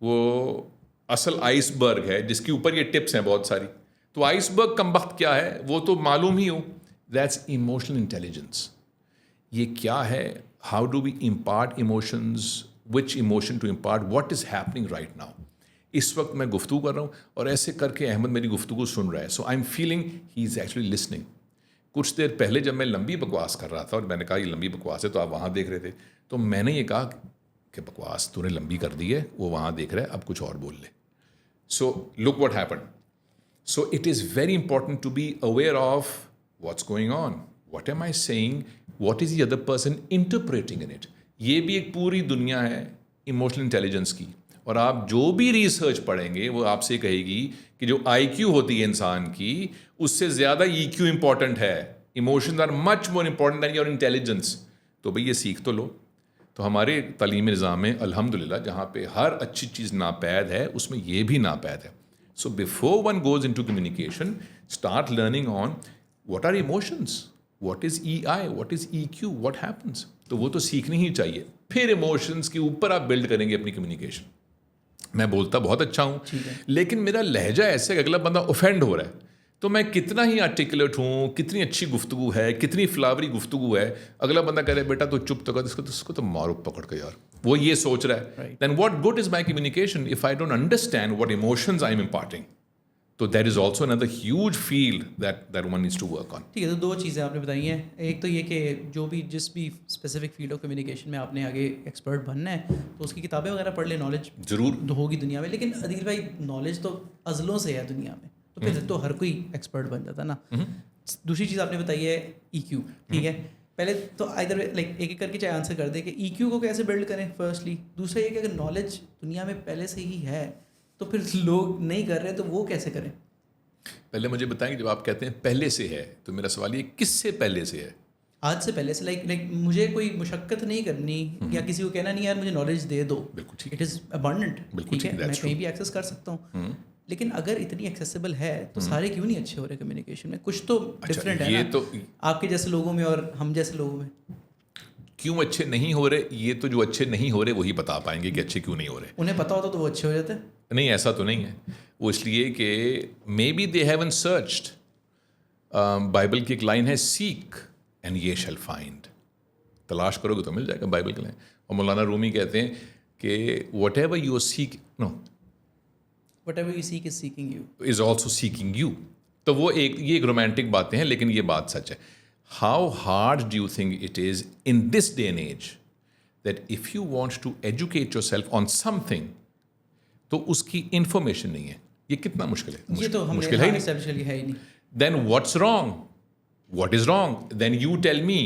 وہ اصل آئس برگ ہے جس کے اوپر یہ ٹپس ہیں بہت ساری. تو آئس برگ کم وقت کیا ہے وہ تو معلوم ہی ہو, دیٹس ایموشنل انٹیلیجنس. یہ کیا ہے, how do we impart emotions, which emotion to impart, what is happening right now. اس وقت میں گفتگو کر رہا ہوں اور ایسے کر کے احمد میری گفتگو سن رہا ہے, so I am feeling he is actually listening. کچھ دیر پہلے جب میں لمبی بکواس کر رہا تھا اور میں نے کہا یہ لمبی بکواس ہے تو آپ وہاں دیکھ رہے تھے, تو میں نے یہ کہا کہ بکواس تو نے لمبی کر دی ہے, وہ وہاں دیکھ رہا ہے, اب کچھ اور بول لے. So look what happened. So it is very important to be aware of what's going on, what am I seeing, what is the other person interpreting in it. یہ بھی ایک پوری دنیا ہے ایموشنل انٹیلیجنس کی. اور آپ جو بھی ریسرچ پڑھیں گے وہ آپ سے کہے گی کہ جو آئی کیو ہوتی ہے انسان کی, اس سے زیادہ ای کیو امپورٹنٹ ہے. Emotions are much more important than your intelligence. تو بھئی یہ سیکھ تو لو. تو ہمارے تعلیمی نظام میں الحمدللہ جہاں پہ ہر اچھی چیز ناپید ہے اس میں یہ بھی ناپید ہے. So before one goes into communication, start learning on what are emotions, what is E I, what is E Q, what happens. تو وہ تو سیکھنی ہی چاہیے. پھر ایموشنز کے اوپر آپ بلڈ کریں گے اپنی کمیونیکیشن. میں بولتا بہت اچھا ہوں لیکن میرا لہجہ ایسے کہ اگلا بندہ اوفینڈ ہو رہا ہے, تو میں کتنا ہی آرٹیکولیٹ ہوں, کتنی اچھی گفتگو ہے, کتنی فلاوری گفتگو ہے, اگلا بندہ کہہ رہے بیٹا تو چپ تو کر, اس کو تو مارو پکڑ کے یار, وہ یہ سوچ رہا ہے. Then what good is my communication if I don't understand what emotions I am imparting. تو دیٹ از آلسو اندر huge field that one needs to work on. ٹھیک ہے, تو دو چیزیں آپ نے بتائی ہیں. ایک تو یہ کہ جو بھی جس بھی اسپیسیفک فیلڈ آف کمیونیکیشن میں آپ نے آگے ایکسپرٹ بننا ہے تو اس کی کتابیں وغیرہ پڑھ لیں, نالج ضرور ہوگی دنیا میں. لیکن عدیل بھائی نالج تو ازلوں سے ہے دنیا میں, تو پھر تو ہر کوئی ایکسپرٹ بن جاتا نا. دوسری چیز آپ نے بتائی ہے ای کیو. ٹھیک ہے, پہلے تو ادھر لائک ایک ایک کر کے چاہے آنسر کر دیں کہ ای کیو کو کیسے بلڈ کریں فرسٹلی. دوسرا یہ کہ اگر نالج دنیا میں پہلے سے ہی ہے تو پھر لوگ نہیں کر رہے تو وہ کیسے کریں. پہلے مجھے بتائیں جب آپ کہتے ہیں پہلے سے ہے تو میرا سوال یہ کس سے پہلے سے ہے؟ آج سے پہلے سے. لائک مجھے کوئی مشقت نہیں کرنی یا کسی کو کہنا نہیں یار مجھے نالج دے دو. بالکل ٹھیک, اٹ از ابانڈنٹ. ٹھیک ہے, میں کہیں بھی ایکسیس کر سکتا ہوں. لیکن اگر اتنی ایکسیسیبل ہے تو سارے کیوں نہیں اچھے ہو رہے کمیونیکیشن میں؟ کچھ تو ڈفرینٹ ہے نا, تو آپ کے جیسے لوگوں میں اور ہم جیسے لوگوں میں. کیوں اچھے نہیں ہو رہے, یہ تو جو اچھے نہیں ہو رہے وہی بتا پائیں گے کہ اچھے کیوں نہیں ہو رہے. انہیں پتا ہوتا تو وہ اچھے ہو جاتے. نہیں, ایسا تو نہیں ہے. وہ اس لیے کہ maybe they haven't searched. Bible کی ایک لائن ہے, seek and ye shall find. تلاش کرو گے تو مل جائے گا, بائبل کی لائن. اور مولانا رومی کہتے ہیں کہ whatever you seek whatever you seek is seeking you is also seeking you. تو وہ یہ ایک رومانٹک باتیں ہیں لیکن یہ بات سچ ہے. How hard do you think it is in this day and age that if you want to educate yourself on something تو اس کی انفارمیشن نہیں ہے, یہ کتنا مشکل ہے. یہ تو مشکل ہے ہی نہیں. Then what's wrong? What is wrong? Then you tell me.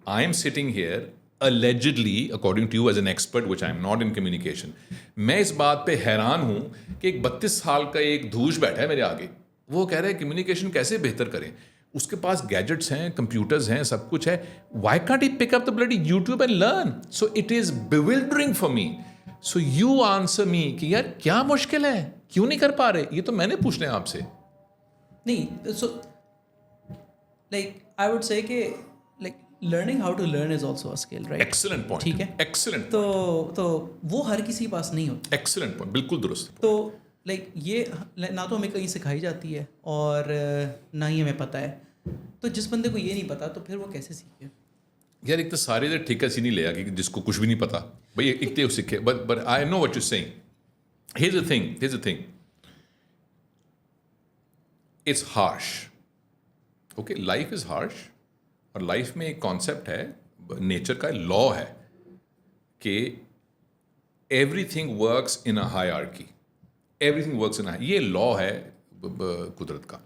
I am sitting here allegedly, according to you as an expert, which I am not in communication. میں اس بات پہ حیران ہوں کہ ایک 32 سال کا ایک دھوش بیٹھا ہے میرے آگے, وہ کہہ رہے ہیں کمیونیکیشن کیسے بہتر کریں. اس کے پاس گیجٹس ہیں, کمپیوٹرز ہیں, سب کچھ ہے. Why can't he pick up the bloody YouTube and learn? So it is bewildering for me. So you answer me کہ یار کیا مشکل ہے, کیوں نہیں کر پا رہے. یہ تو میں نے پوچھنا ہے آپ سے. نہیں, so like I would say کہ like learning how to learn is also a skill, right. Excellent point. ٹھیک ہے, ایکسلنٹ. تو وہ ہر کسی کے پاس نہیں ہوتا. ایکسلنٹ پوائنٹ, بالکل درست. تو لائک یہ نہ تو ہمیں کہیں سکھائی جاتی ہے اور نہ ہی ہمیں پتہ ہے. تو جس بندے کو یہ نہیں پتا تو پھر وہ کیسے سیکھے یار. ایک تو سارے ادھر ٹھیکہ سی نہیں لیا کہ جس کو کچھ بھی نہیں پتا بھائی ایک تو سیکھے. But I know what you saying. Here's a thing it's harsh. Okay, life is harsh. اور لائف میں ایک کانسیپٹ ہے, نیچر کا لا ہے کہ everything works in a hierarchy. Everything works in یہ لا ہے قدرت کا.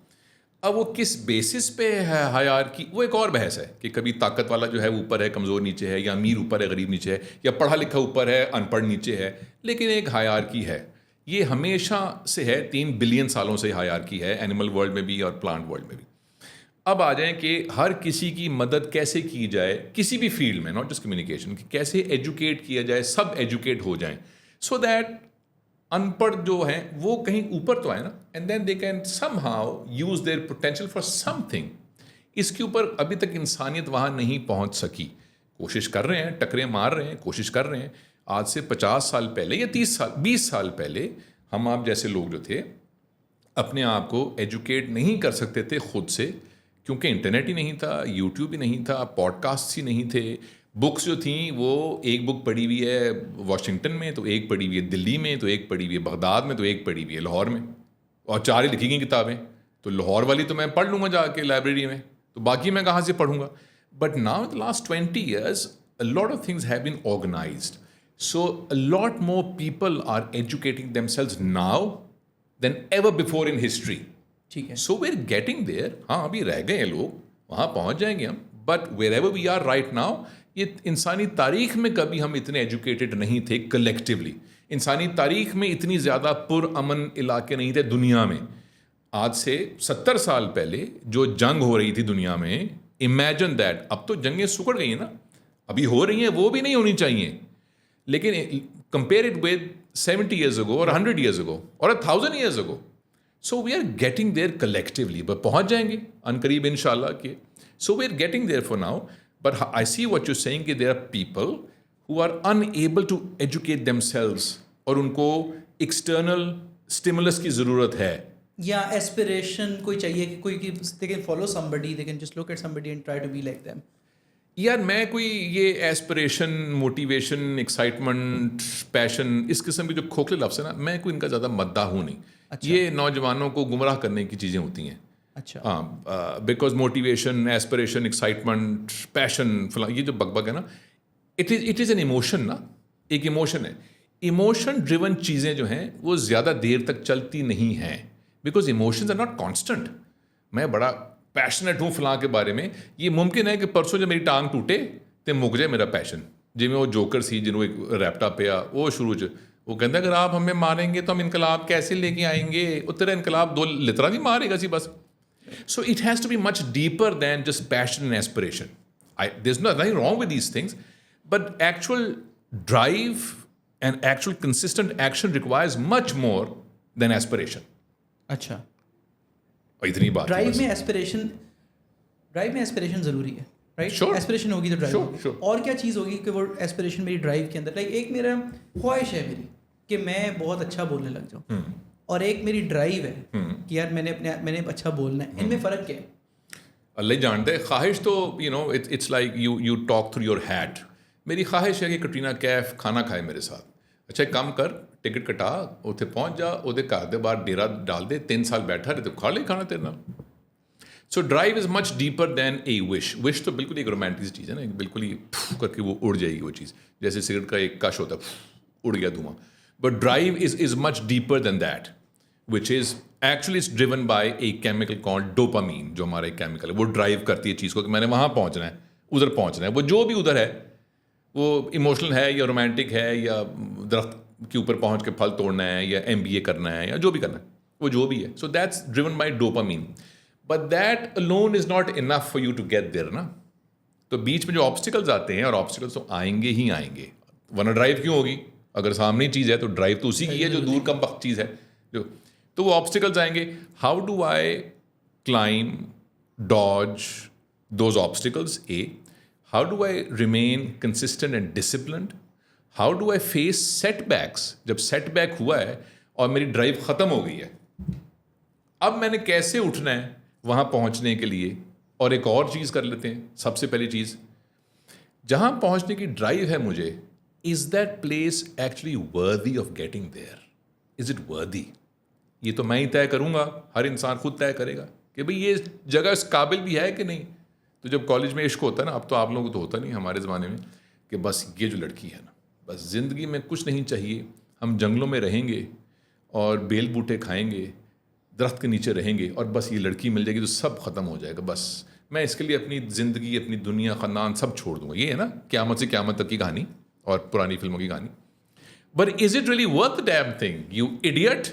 اب وہ کس بیسس پہ ہے ہائرارکی, وہ ایک اور بحث ہے کہ کبھی طاقت والا جو ہے اوپر ہے, کمزور نیچے ہے, یا امیر اوپر ہے, غریب نیچے ہے, یا پڑھا لکھا اوپر ہے, ان پڑھ نیچے ہے. لیکن ایک ہائرارکی ہے. یہ ہمیشہ سے ہے, 3 بلین سالوں سے ہائرارکی ہے, اینیمل ورلڈ میں بھی اور پلانٹ ورلڈ میں بھی. اب آ جائیں کہ ہر کسی کی مدد کیسے کی جائے کسی بھی فیلڈ میں, ناٹ جسٹ کمیونیکیشن, کیسے ایجوکیٹ کیا جائے, سب ایجوکیٹ ہو جائیں سو دیٹ ان پڑھ جو ہیں وہ کہیں اوپر تو آئے نا, and then they can somehow use their potential for something. اس کے اوپر ابھی تک انسانیت وہاں نہیں پہنچ سکی. کوشش کر رہے ہیں, ٹکریں مار رہے ہیں, کوشش کر رہے ہیں. آج سے 50 سال پہلے یا 30 سال 20 سال پہلے ہم آپ جیسے لوگ جو تھے اپنے آپ کو ایجوکیٹ نہیں کر سکتے تھے خود سے, کیونکہ انٹرنیٹ ہی نہیں تھا, یوٹیوب ہی نہیں تھا, پوڈ کاسٹ ہی نہیں تھے. بکس جو تھیں وہ ایک بک پڑھی ہوئی ہے واشنگٹن میں, تو ایک پڑھی ہوئی ہے دلی میں, تو ایک پڑھی ہوئی ہے بغداد میں, تو ایک پڑھی ہوئی ہے لاہور میں, اور 4 ہی لکھی گئی کتابیں. تو لاہور والی تو میں پڑھ لوں گا جا کے لائبریری میں, تو باقی میں کہاں سے پڑھوں گا. But now in the last 20 years a lot of things have been organized. So a lot more people are educating themselves now than ever before in history. ٹھیک ہے. So we're getting there. ہاں ابھی رہ گئے ہیں لوگ, وہاں پہنچ جائیں گے ہم. But wherever we are right now, یہ انسانی تاریخ میں کبھی ہم اتنے ایجوکیٹڈ نہیں تھے کلیکٹیولی. انسانی تاریخ میں اتنی زیادہ پرامن علاقے نہیں تھے دنیا میں. آج سے 70 سال پہلے جو جنگ ہو رہی تھی دنیا میں, امیجن دیٹ. اب تو جنگیں سکڑ گئی ہیں نا, ابھی ہو رہی ہیں, وہ بھی نہیں ہونی چاہیے. لیکن compare it with 70 years ago اور 100 years ago اور 1000 years ago. So we are getting there collectively. But پہنچ جائیں گے ان قریب انشاءاللہ کہ. So we are getting there for now. But I see what you're saying کہ there are people who are unable to educate themselves اور ان کو external stimulus کی ضرورت ہے. یا ایسپریشن کوئی چاہیے کہ کوئی they can follow somebody, they can just look at somebody and try to be like them. یار میں کوئی یہ ایسپریشن، موٹیویشن، ایکسائٹمنٹ، پیشن، اس قسم کے جو کھوکھلے لفظ ہیں نا، میں کوئی ان کا زیادہ مداح ہوں نہیں. یہ نوجوانوں کو گمراہ کرنے کی چیزیں ہوتی ہیں. اچھا. ہاں، بیکاز موٹیویشن، ایسپریشن، ایکسائٹمنٹ، پیشن، فلاں، یہ جو بک ہے نا، اٹ از این ایموشن نا، ایک ایموشن ہے. ایموشن ڈریون چیزیں جو ہیں وہ زیادہ دیر تک چلتی نہیں ہیں، because emotions are not constant. میں بڑا پیشنیٹ ہوں فلاں کے بارے میں، یہ ممکن ہے کہ پرسوں جب میری ٹانگ ٹوٹے تو مک جائے میرا پیشن. جی میں وہ جوکر سی جنہوں ایک ریپٹا پیا وہ شروع وہ کہتا ہے اگر آپ ہمیں ماریں گے تو ہم انقلاب کیسے لے کے آئیں گے، وہ تیرا انقلاب 2 لترا نہیں مارے گا سی بس. So it has to be much deeper than just passion and aspiration. There's nothing wrong with these things, but actual drive and actual consistent action requires much more than aspiration. اچھا. اور اتنی بات ڈرائیو میں aspiration ضروری ہے، right? Aspiration ہوگی تو drive ہوگی. اور کیا چیز ہوگی کہ وہ ایسپریشن میری ڈرائیو کے اندر، لائک ایک میرا خواہش ہے میری کہ میں بہت اچھا بولنے لگ جاؤں، اور ایک میری ڈرائیو ہے کہ یار میں نے اچھا بولنا ہے. ان میں فرق کیا ہے؟ اللہ جانتا ہے. خواہش تو it's like you talk through your hat. میری خواہش ہے کہ کٹرینہ کیف کھانا کھائے میرے ساتھ. اچھا ایک کام کر، ٹکٹ کٹا، اتنے پہنچ جا، وہ گھر دے باہر ڈیرا ڈال دے، 3 سال بیٹھا رہے تو کھا لے کھانا تیرے نال. سو ڈرائیو از مچ ڈیپر دین اے وش. وش تو بالکل ایک رومانٹک چیز ہے نا، بالکل ہی کر کے وہ اڑ جائے گی وہ چیز، جیسے سگریٹ کا ایک کش ہوتا ہے، اڑ گیا دھواں. But drive is much deeper than that, which is actually it's driven by a chemical called dopamine, جو ہمارا ایک کیمیکل ہے، وہ ڈرائیو کرتی ہے چیز کو کہ میں نے وہاں پہنچنا ہے، ادھر پہنچنا ہے. وہ جو بھی ادھر ہے، وہ ایموشنل ہے یا رومانٹک ہے یا درخت کے اوپر پہنچ کے پھل توڑنا ہے یا MBA کرنا ہے یا جو بھی کرنا ہے، وہ جو بھی ہے. So that's driven by dopamine. But that alone is not enough for you to get there نا. تو بیچ میں جو آبسٹیکلز آتے ہیں، اور آبسٹیکلز تو آئیں گے ہی آئیں گے، ورنہ ڈرائیو کیوں ہوگی؟ اگر سامنے چیز ہے تو ڈرائیو تو اسی کی ہے جو دور کم وقت چیز ہے جو. تو وہ آبسٹیکلز آئیں گے. How do I climb, dodge those obstacles? How do I remain consistent and disciplined? How do I face setbacks? جب سیٹ بیک ہوا ہے اور میری ڈرائیو ختم ہو گئی ہے، اب میں نے کیسے اٹھنا ہے وہاں پہنچنے کے لیے؟ اور ایک اور چیز کر لیتے ہیں. سب سے پہلی چیز، جہاں پہنچنے کی ڈرائیو ہے مجھے، is that place actually worthy of getting there? Is it worthy? یہ تو میں ہی طے کروں گا، ہر انسان خود طے کرے گا کہ بھئی یہ جگہ اس قابل بھی ہے کہ نہیں. تو جب کالج میں عشق ہوتا ہے نا، اب تو آپ لوگوں کو تو ہوتا نہیں، ہمارے زمانے میں، کہ بس یہ جو لڑکی ہے نا، بس زندگی میں کچھ نہیں چاہیے، ہم جنگلوں میں رہیں گے اور بیل بوٹے کھائیں گے، درخت کے نیچے رہیں گے، اور بس یہ لڑکی مل جائے گی تو سب ختم ہو جائے گا. بس میں اس کے لیے اپنی زندگی، اپنی دنیا، خاندان سب چھوڑ دوں گا. یہ ہے نا قیامت سے قیامت تک کی کہانی اور پرانی فلموں کی کہانی. But is it really worth the damn thing you idiot?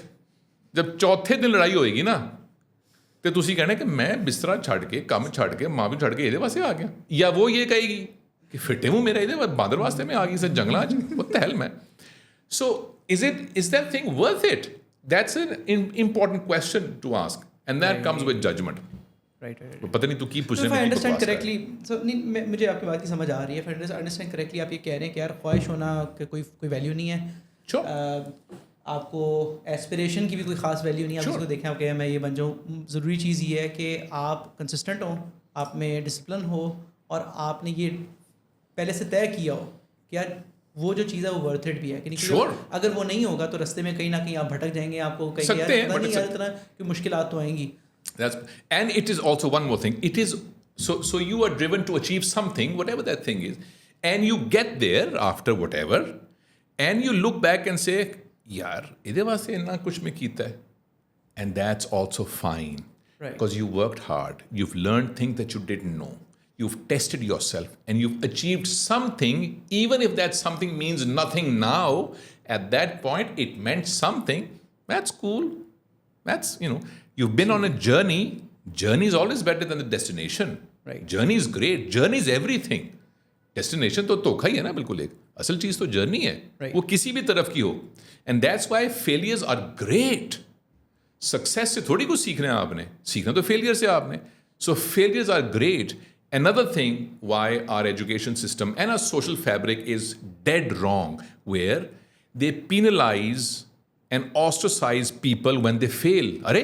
جب چوتھے دن لڑائی ہوئے گی نا، تو تسی کہنا کہ میں بستر چھڈ کے، کم چھڈ کے، ماں بھی چھڈ کے یہ واسطے آ گیا، یا وہ یہ کہے گی کہ فٹے ہوں میرا یہ باندر واسطے میں آ گئی سے جنگلاں what the hell man. So is that thing worth it? That's an important question to ask, and that comes with judgment. Right. پتہ نہیں تو کی پوچھنے میں انڈرسٹینڈ کریکٹلی. مجھے آپ کی بات کی سمجھ آ رہی ہے. انڈرسٹینڈ کریکٹلی آپ یہ کہہ رہے ہیں کہ یار خواہش ہونا کہ کوئی ویلیو نہیں ہے. آپ کو ایسپریشن کی بھی کوئی خاص ویلیو نہیں ہے. آپ اس کو دیکھیں، آپ کہیں میں یہ بن جاؤں. ضروری چیز یہ ہے کہ آپ کنسسٹنٹ ہوں، آپ میں ڈسپلن ہو، اور آپ نے یہ پہلے سے طے کیا ہو کہ یار وہ جو چیز ہے وہ ورتھ اٹ بھی ہے کہ نہیں. اگر وہ نہیں ہوگا تو رستے میں کہیں نہ کہیں آپ بھٹک جائیں گے. آپ کو کہیں طرح کی مشکلات تو آئیں گی. And it is also one more thing. It is so you are driven to achieve something, whatever that thing is, and you get there after whatever, and you look back and say, yaar ide vaste inna kuch mein kita hai, and that's also fine. Right. Because you worked hard, you've learned things that you didn't know, you've tested yourself, and you've achieved something. Even if that something means nothing now, at that point it meant something. That's cool. That's, you've been on a journey. Journey is always better than the destination. Right. Journey is great. Journey is everything. Destination تو دھوکا ہی ہے نا بالکل. ایک اصل چیز تو journey ہے. Right. وہ کسی بھی طرف کی ہو. And that's why failures are great. Success سے تھوڑی کچھ سیکھنا ہے آپ نے. سیکھنا تو failure سے آپ نے. So failures are great. Another thing why our education system and our social fabric is dead wrong, where they penalize and ostracize people when they fail. Array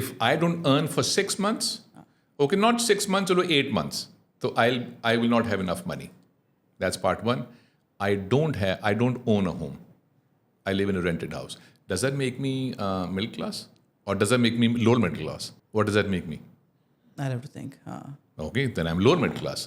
If I don't earn for 6 months, okay, not 6 months, chalo 8 months, so I will not have enough money. That's part one. I don't own a home. I live in a rented house. Does that make me middle class, or does that make me lower middle class? What does that make me? I'll have to think. Okay, then I'm lower middle class.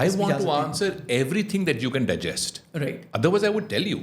I want to answer everything that you can digest. Right. Otherwise I would tell you.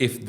If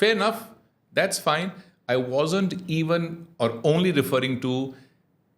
Fair enough. That's fine. I wasn't even or only referring to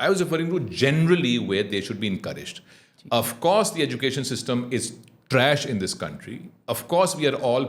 I was referring to generally where they should be encouraged. Of course, the education system is trash in this country. Of course, we are all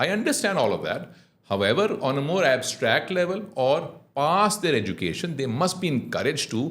I understand all of that. However, on a more abstract level or past their education, they must be encouraged to,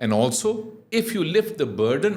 And also, if you lift the burden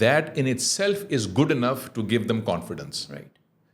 that in itself is good enough to give them confidence. Right.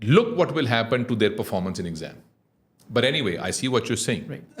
Look what will happen to their performance in exam. But anyway, I see what you're saying. Right.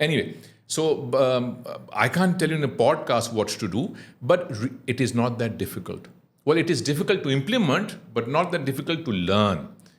anyway, so I can't tell you in a podcast what to do, but it is not that difficult. Well, it is difficult to implement, but not that difficult to learn.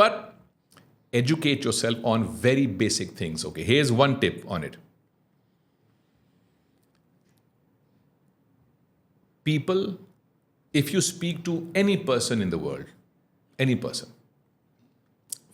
But educate yourself on very basic things. Okay, here's one tip on it. People, if you speak to any person in the world, any person,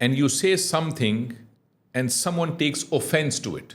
and you say something and someone takes offense to it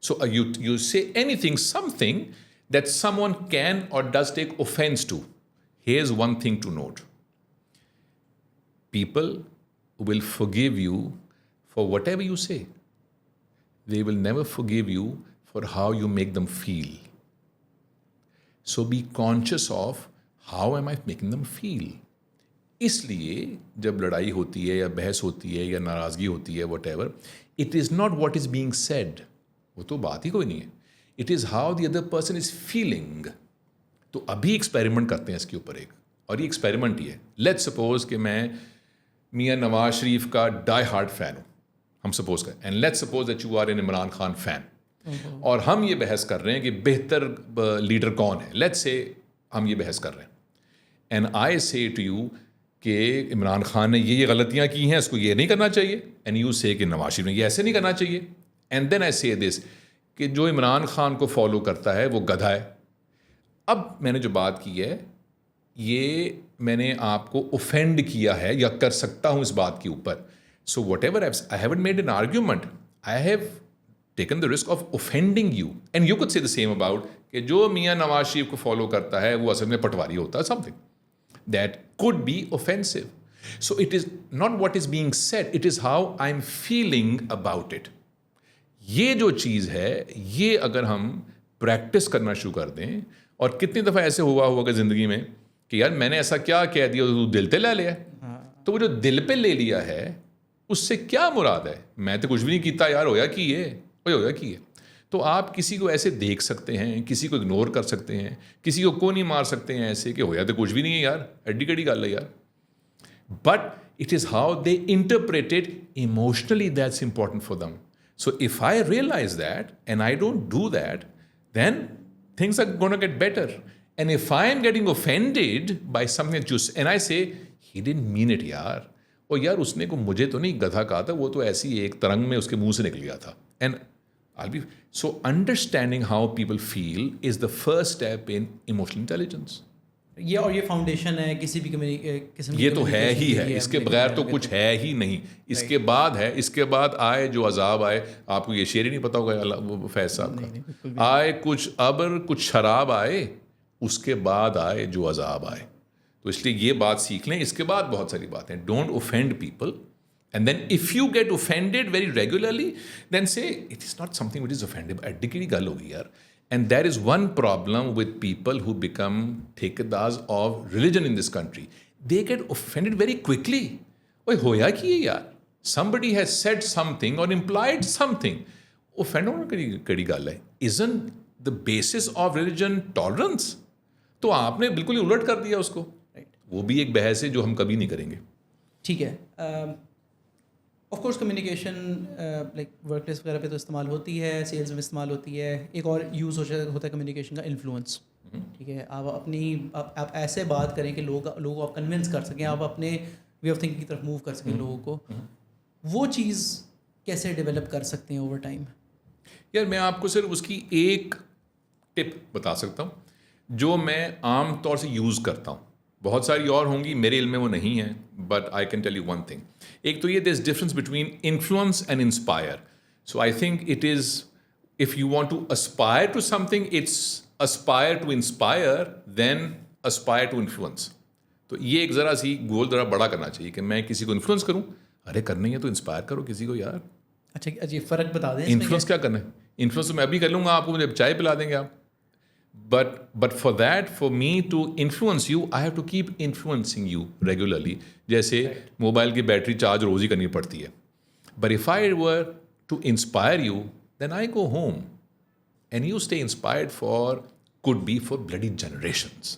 So you say anything, something that someone can or does take offense to. Here's one thing to note. People will forgive you for whatever you say. They will never forgive you for how you make them feel. So be conscious of how am I making them feel. اس لیے جب لڑائی ہوتی ہے یا بحث ہوتی ہے یا ناراضگی ہوتی ہے what ever, it is not what is being said, وہ تو بات ہی کوئی نہیں ہے, it is how the other person is feeling. تو ابھی ایکسپیریمنٹ کرتے ہیں اس کے اوپر ایک, اور یہ ایکسپیریمنٹ ہی ہے. لیٹ سپوز کہ میں میاں نواز شریف کا ڈائی ہارڈ فین ہوں, ہم سپوز کریں, and let suppose that you are an Imran Khan fan, اور ہم یہ بحث کر رہے ہیں کہ بہتر لیڈر کون ہے. لیٹ سے ہم یہ بحث کر رہے ہیں, اینڈ آئی سے ٹو یو کہ عمران خان نے یہ غلطیاں کی ہیں, اس کو یہ نہیں کرنا چاہیے, اینڈ یو سے کہ نواز شریف نے یہ ایسے نہیں کرنا چاہیے, اینڈ دین آئی سے دس کہ جو عمران خان کو فالو کرتا ہے وہ گدھا ہے. اب میں نے جو بات کی ہے یہ میں نے آپ کو اوفینڈ کیا ہے یا کر سکتا ہوں اس بات کے اوپر. So what ever I haven't made an argument, I have taken the risk of offending you, and you could سے دا سیم اباؤٹ کہ جو میاں نواز شریف کو فالو کرتا ہے وہ اصل میں پٹواری ہوتا ہے, some thing that could be offensive. So it is not what is being said, it is how I'm feeling about it. یہ جو چیز ہے یہ اگر ہم پریکٹس کرنا شروع کر دیں, اور کتنی دفعہ ایسے ہوا ہوگا زندگی میں کہ یار میں نے ایسا کیا کہہ دیا تو دل پہ لے لیا, تو وہ جو دل پہ لے لیا ہے اس سے کیا مراد ہے, میں تو کچھ بھی نہیں کیتا یار, ہویا کی ہے, ہویا کی ہے. تو آپ کسی کو ایسے دیکھ سکتے ہیں, کسی کو اگنور کر سکتے ہیں, کسی کو نہیں مار سکتے ہیں ایسے کہ ہویا تو کچھ بھی نہیں ہے یار, ایڈی کڑی گل ہے یار. But it is how they interpreted emotionally that's important for them. So if I realize that and I don't do that, then things are gonna get better. And if I am getting offended by something just and I say he didn't mean it یار, اور یار اس نے کو مجھے تو نہیں گدھا کہا تھا, وہ تو ایسی ایک ترنگ میں اس کے منہ سے نکل گیا تھا. And So understanding how people feel is the first step in emotional intelligence. یہ اور یہ فاؤنڈیشن ہے کسی بھی قسم کی, یہ تو ہے ہی ہے, اس کے بغیر تو کچھ ہے ہی نہیں. اس کے بعد ہے, اس کے بعد آئے جو عذاب آئے, آپ کو یہ شعر ہی نہیں پتا ہوگا وہ فیض صاحب کا, آئے کچھ ابر کچھ شراب آئے, اس کے بعد آئے جو عذاب آئے. تو اس لیے یہ بات سیکھ لیں. اس کے بعد بہت ساری باتیں, don't offend people. And then if you get offended very regularly, then say it is not something which is offendable. Addi kidi gall hogi yaar. And there is one problem with people who become thekadars of religion in this country. They get offended very quickly. Oye hoya ki hai yaar, somebody has said something or implied something. Offend hona kadi gall hai. Isn't the basis of religion tolerance? تو آپ نے بالکل ہی الٹ کر دیا اس کو. وہ بھی ایک بحث ہے جو ہم کبھی نہیں کریں گے. ٹھیک ہے. Of course communication like work place وغیرہ پہ تو استعمال ہوتی ہے, سیلز میں استعمال ہوتی ہے. ایک اور یوز ہوتا ہے کمیونیکیشن کا انفلوئنس. ٹھیک ہے, آپ ایسے بات کریں کہ لوگوں کو آپ کنونس کر سکیں, آپ اپنے وے آف تھنکنگ کی طرف موو کر سکیں لوگوں کو. وہ چیز کیسے ڈیولپ کر سکتے ہیں اوور ٹائم؟ یار میں آپ کو صرف اس کی ایک ٹپ بتا سکتا ہوں جو میں عام طور سے یوز کرتا ہوں. بہت ساری اور ہوں گی, میرے علم میں وہ نہیں ہیں, but I can tell you one thing. ایک تو یہ there is difference between influence and inspire. So I think it is, if you want to aspire to something, it's aspire to inspire than aspire to influence. تو یہ ایک ذرا سی گول ذرا بڑا کرنا چاہیے کہ میں کسی کو انفلوئنس کروں. ارے کرنی ہے تو انسپائر کرو کسی کو یار. اچھا جی, فرق بتا دیں. انفلوئنس کیا کرنا ہے؟ انفلوئنس تو میں ابھی کر لوں گا, آپ کو مجھے چائے پلا دیں گے آپ. But for that, for me to influence you, I have to keep influencing you regularly. جیسے موبائل کی بیٹری چارج روز ہی کرنی پڑتی ہے. But if I were to inspire you, then I go home and you stay inspired could be for bloody generations.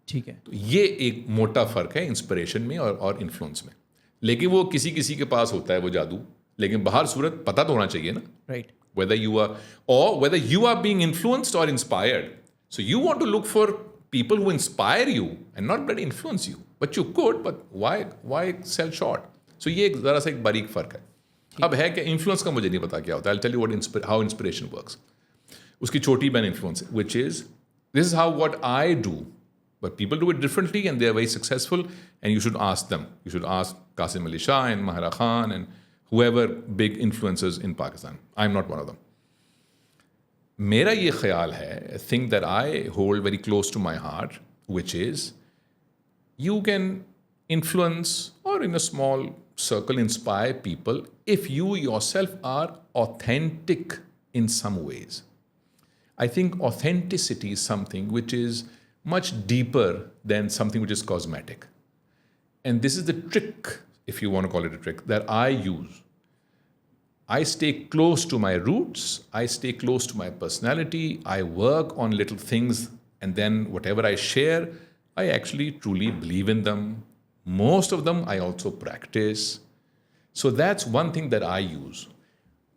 ٹھیک ہے. تو یہ ایک موٹا فرق ہے انسپریشن میں اور انفلوئنس میں. لیکن وہ کسی کسی کے پاس ہوتا ہے وہ جادو, لیکن باہر صورت پتہ تو ہونا چاہیے نا. Right. whether you are being influenced or inspired. So you want to look for people who inspire you and not bloody influence you. But you could, but why sell short? So یہ ایک ذرا سا ایک باریک فرق ہے. اب ہے کہ انفلوئنس کا مجھے نہیں پتا کیا ہوتا ہے. I'll tell you how inspiration works. اس کی چھوٹی بہن influence, which is this is how what I do, but people do it differently and they are very successful, and you should ask them. You should ask Qasim Ali Shah and Mahira Khan and whoever big influencers in Pakistan. I'm not one of them. میرا یہ خیال ہے, thing that I hold very close to my heart, which is you can influence or in a small circle inspire people if you yourself are authentic in some ways. I think authenticity is something which is much deeper than something which is cosmetic. And this is the trick, if you want to call it a trick, that I use. I stay close to my roots, I stay close to my personality, I work on little things, and then whatever I share, I actually truly believe in them. Most of them I also practice. So that's one thing that I use.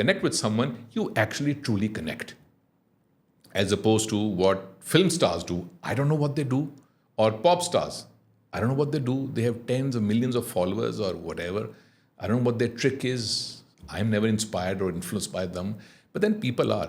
connect with someone, you actually truly connect. As opposed to what film stars do, I don't know what they do, or pop stars, I don't know what they do. They have tens of millions of followers or whatever. I don't know what their trick is. I'm never inspired or influenced by them. But then people are.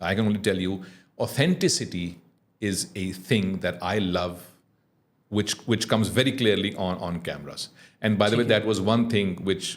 I can only tell you, authenticity is a thing that I love, which comes very clearly on cameras. And by the way, that was one thing which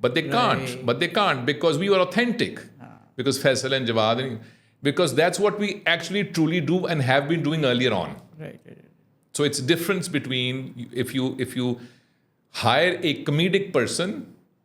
but they can't because we were authentic. Because Faisal and Jawad, because that's what we actually truly do and have been doing earlier on. Right. So it's difference between if you hire a comedic person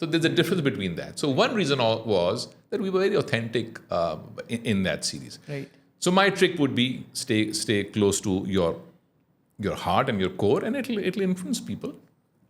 So there's a difference between that. So one reason was that we were very authentic in that series. Right. So my trick would be stay close to your heart and your core, and it'll influence people.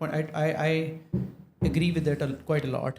point I agree with that quite a lot.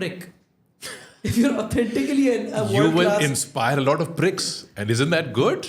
prick, if you're authentically a world you will class, inspire a lot of pricks, and isn't that good?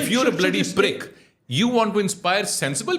if you're a bloody prick, you want to inspire sensible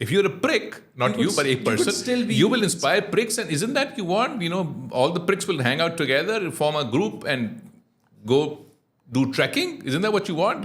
If you're a prick, not you, but a person, you will inspire pricks, and isn't that you want? All the pricks will hang out together, form a group, and go do trekking. Isn't that what you want?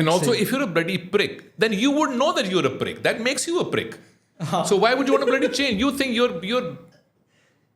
And also, if you're a bloody prick, then you would know that you're a prick. That makes you a prick. So why would you want to bloody change? You think you're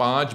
5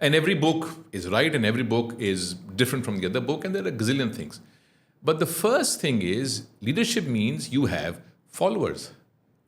And every book is right and every book is different from the other book, and there are a gazillion things. But the first thing is leadership means you have followers.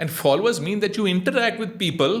And followers mean that you interact with people.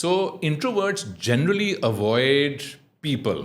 So introverts generally avoid people.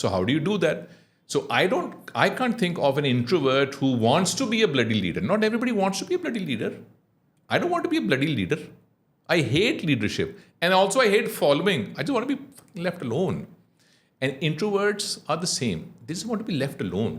So how do you do that? So I can't think of an introvert who wants to be a bloody leader. Not everybody wants to be a bloody leader. I don't want to be a bloody leader. I hate leadership. And also I hate following. I just want to be left alone. And introverts are the same. They just want to be left alone.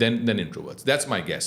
than introverts. That's my guess.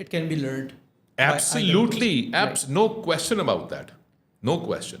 it can be learned. Absolutely. No question about that. No question.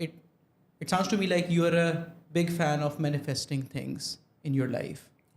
it sounds to me like you are a big fan of manifesting things in your life.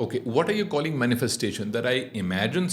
Okay, what are you calling manifestation? That I imagine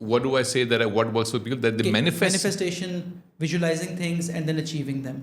What do I say what works for people? That they manifestation, visualizing things and then achieving them.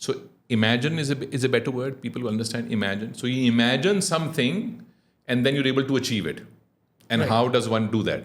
So imagine is a better word. People will understand imagine. So you imagine something and then you're able to achieve it. And right. How does one do that?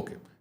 Okay.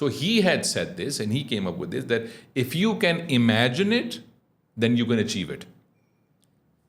So he had said this and he came up with this, that if you can imagine it, then you can achieve it.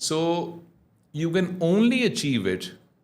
So you can only achieve it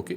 Okay,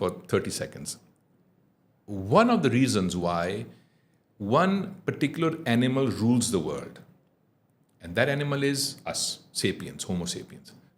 for 30 seconds. One of the reasons why one particular animal rules the world, and that animal is us, sapiens, homo sapiens.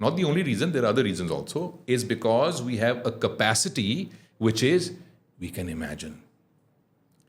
not the only reason, there are other reasons also, is because we have a capacity which is we can imagine.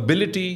ability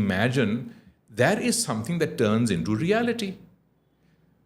imagine, that is something that turns into reality.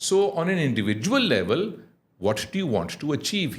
So on an individual level, what do you want to achieve?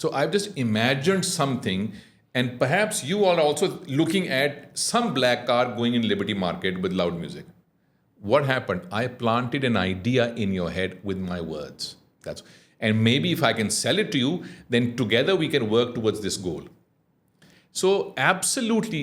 So I've just imagined something, and perhaps you are also looking at some black car going in Liberty Market with loud music. What happened? I planted an idea in your head with my words. And maybe if I can sell it to you, then together we can work towards this goal. So absolutely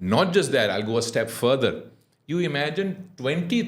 Not just that, I'll go a step further. You imagine 20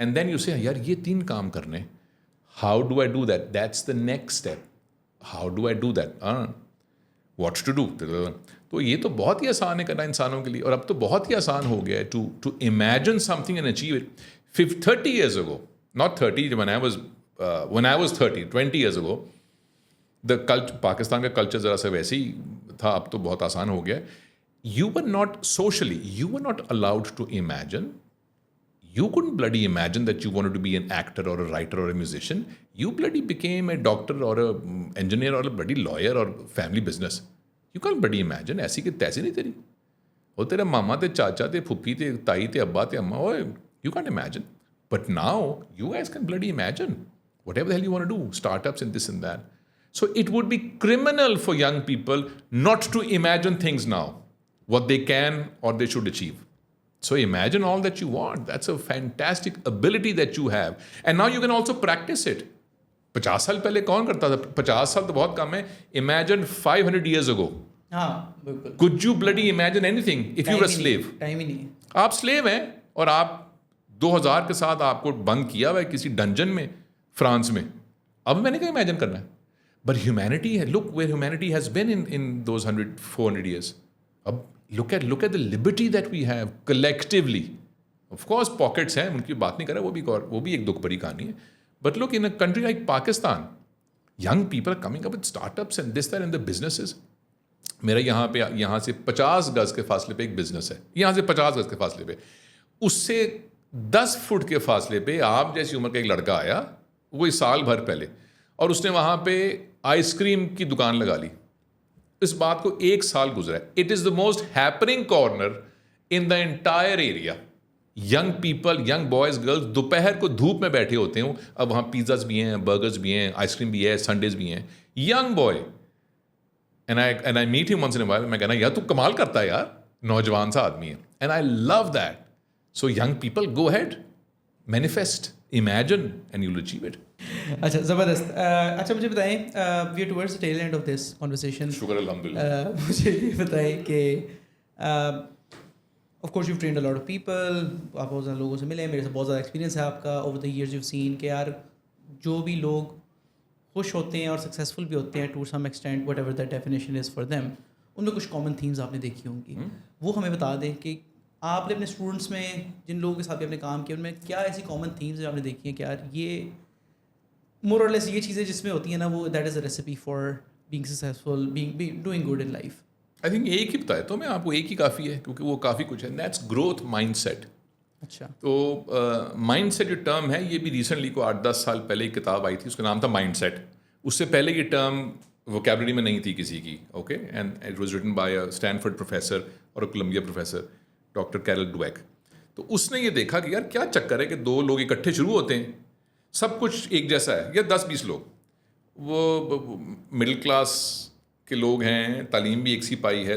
and then you say yaar ye 3 kaam karne, how do I do that? That's the next step. How do I do that? What to do? تو یہ تو بہت ہی آسان ہے کرنا انسانوں کے لیے, اور اب تو بہت ہی آسان ہو گیا ہے to imagine something and achieve it. 30 years ago, not 30, when I was 30, 20 years ago, Pakistan کا کلچر ذرا سا ویسے ہی تھا, اب تو بہت آسان ہو گیا ہے. You were not socially, you were not allowed to imagine. You couldn't bloody imagine that you wanted to be an actor or a writer or a musician. You bloody became a doctor or a engineer or a bloody lawyer or family business. You can't bloody imagine. ایسی کہ تیسی نہیں تیری. وہ تیرے ماما تے چاچا تے پھپھی تے تائی تے ابا تے اماں, you can't imagine. But now you guys can bloody imagine whatever the hell you want to do, startups and this and that. So it would be criminal for young people not to imagine things now, what they can or they should achieve. So imagine all that you want. That's a fantastic ability that you have. And now you can also practice it. 50 سال پہلے کون کرتا تھا؟ 50 سال تو بہت کم ہے. Imagine 500 years ago. ہاں بالکل. Could you bloody imagine anything if you were a slave? Time ہی نہیں ہے. آپ slave ہیں اور آپ 2000 کے ساتھ آپ کو بند کیا ہوا ہے کسی ڈنجن میں فرانس میں. اب میں نے کہا امیجن کرنا ہے. But humanity, look where humanity has been in those 400 years. اب look at the liberty that we have collectively. Of course pockets ہیں, ان کی بات نہیں کر رہا, وہ بھی ایک دکھ بھری کہانی ہے. But look, in a country like Pakistan, young people are coming up with startups and this, that and the businesses. میرا یہاں سے 50 گز کے فاصلے پہ ایک بزنس ہے, یہاں سے 50 گز کے فاصلے پہ. اس سے 10 فٹ کے فاصلے پہ آپ جیسی عمر کا ایک لڑکا آیا, وہی سال بھر پہلے, اور اس نے وہاں پہ آئس کریم کی دکان لگا لی. اس بات کو 1 سال گزرا ہے. It is the most happening corner in the entire area. Young people, young boys girls دوپہر کو دھوپ میں بیٹھے ہوتے ہوں. اب وہاں پیزاز بھی ہیں, برگرز بھی ہیں, آئس کریم بھی ہے, سنڈیز بھی ہیں. Young boy, and I met him once in a while. میں کہنا یار تو کمال کرتا ہے یار, نوجوان سا آدمی ہے. And I love that. So young people go head, manifest, imagine and you will achieve it. اچھا زبردست. اچھا مجھے بتائیں, we are towards the tail end of this conversation. شکر الحمدللہ. مجھے یہ بتائیں کہ of course you trained a lot of people, آپ بہت زیادہ لوگوں سے ملے, میرے سے بہت زیادہ ایکسپیرینس ہے آپ کا over the years. You seen کہ یار جو بھی لوگ خوش ہوتے ہیں اور سکسیزفل بھی ہوتے ہیں to some extent, whatever that definition is for them, ان میں کچھ کامن تھیمز آپ نے دیکھی ہوں گی. وہ ہمیں بتا دیں کہ آپ نے اپنے اسٹوڈنٹس میں جن لوگوں کے ساتھ بھی آپ نے کام کیا ان میں کیا ایسی کامن تھیمز آپ نے دیکھی ہیں کہ یار یہ مور اور لیس یہ چیزیں جس میں ہوتی ہیں نا, وہ that is a recipe for being successful, being doing good in life. I think ایک ہی بتایا تو میں آپ کو, ایک ہی کافی ہے کیونکہ وہ کافی کچھ ہے. That's growth mindset. اچھا, تو مائنڈ سیٹ جو ٹرم ہے یہ بھی ریسنٹلی کو 8-10 سال پہلے ایک کتاب آئی تھی, اس کا نام تھا مائنڈ سیٹ. اس سے پہلے یہ ٹرم ووکیبلری میں نہیں تھی کسی کی. Okay, and it was written by a Stanford professor اور کولمبیا پروفیسر ڈاکٹر کیرل ڈویک. تو اس نے یہ دیکھا کہ یار کیا چکر ہے کہ 2 لوگ اکٹھے شروع ہوتے ہیں, سب کچھ ایک جیسا ہے, یا 10-20 لوگ وہ مڈل کلاس کے لوگ ہیں, تعلیم بھی ایک سی پائی ہے,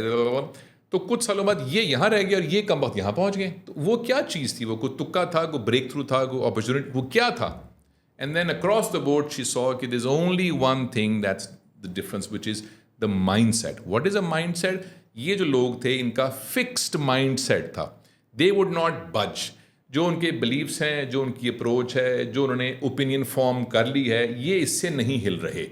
تو کچھ سالوں بعد یہ یہاں رہ گیا اور یہ کم وقت یہاں پہنچ گئے. تو وہ کیا چیز تھی؟ وہ کوئی تکا تھا, کوئی بریک تھرو تھا, کوئی اپرچونیٹی, وہ کیا تھا؟ And then across the board she saw کہ there is only one thing that's the difference, which is the mindset. What is a mindset? یہ جو لوگ تھے ان کا فکسڈ مائنڈ سیٹ تھا. دے وڈ ناٹ بج. جو ان کے بلیفس ہیں, جو ان کی اپروچ ہے, جو انہوں نے اوپینین فارم کر لی ہے, یہ اس سے نہیں ہل رہے.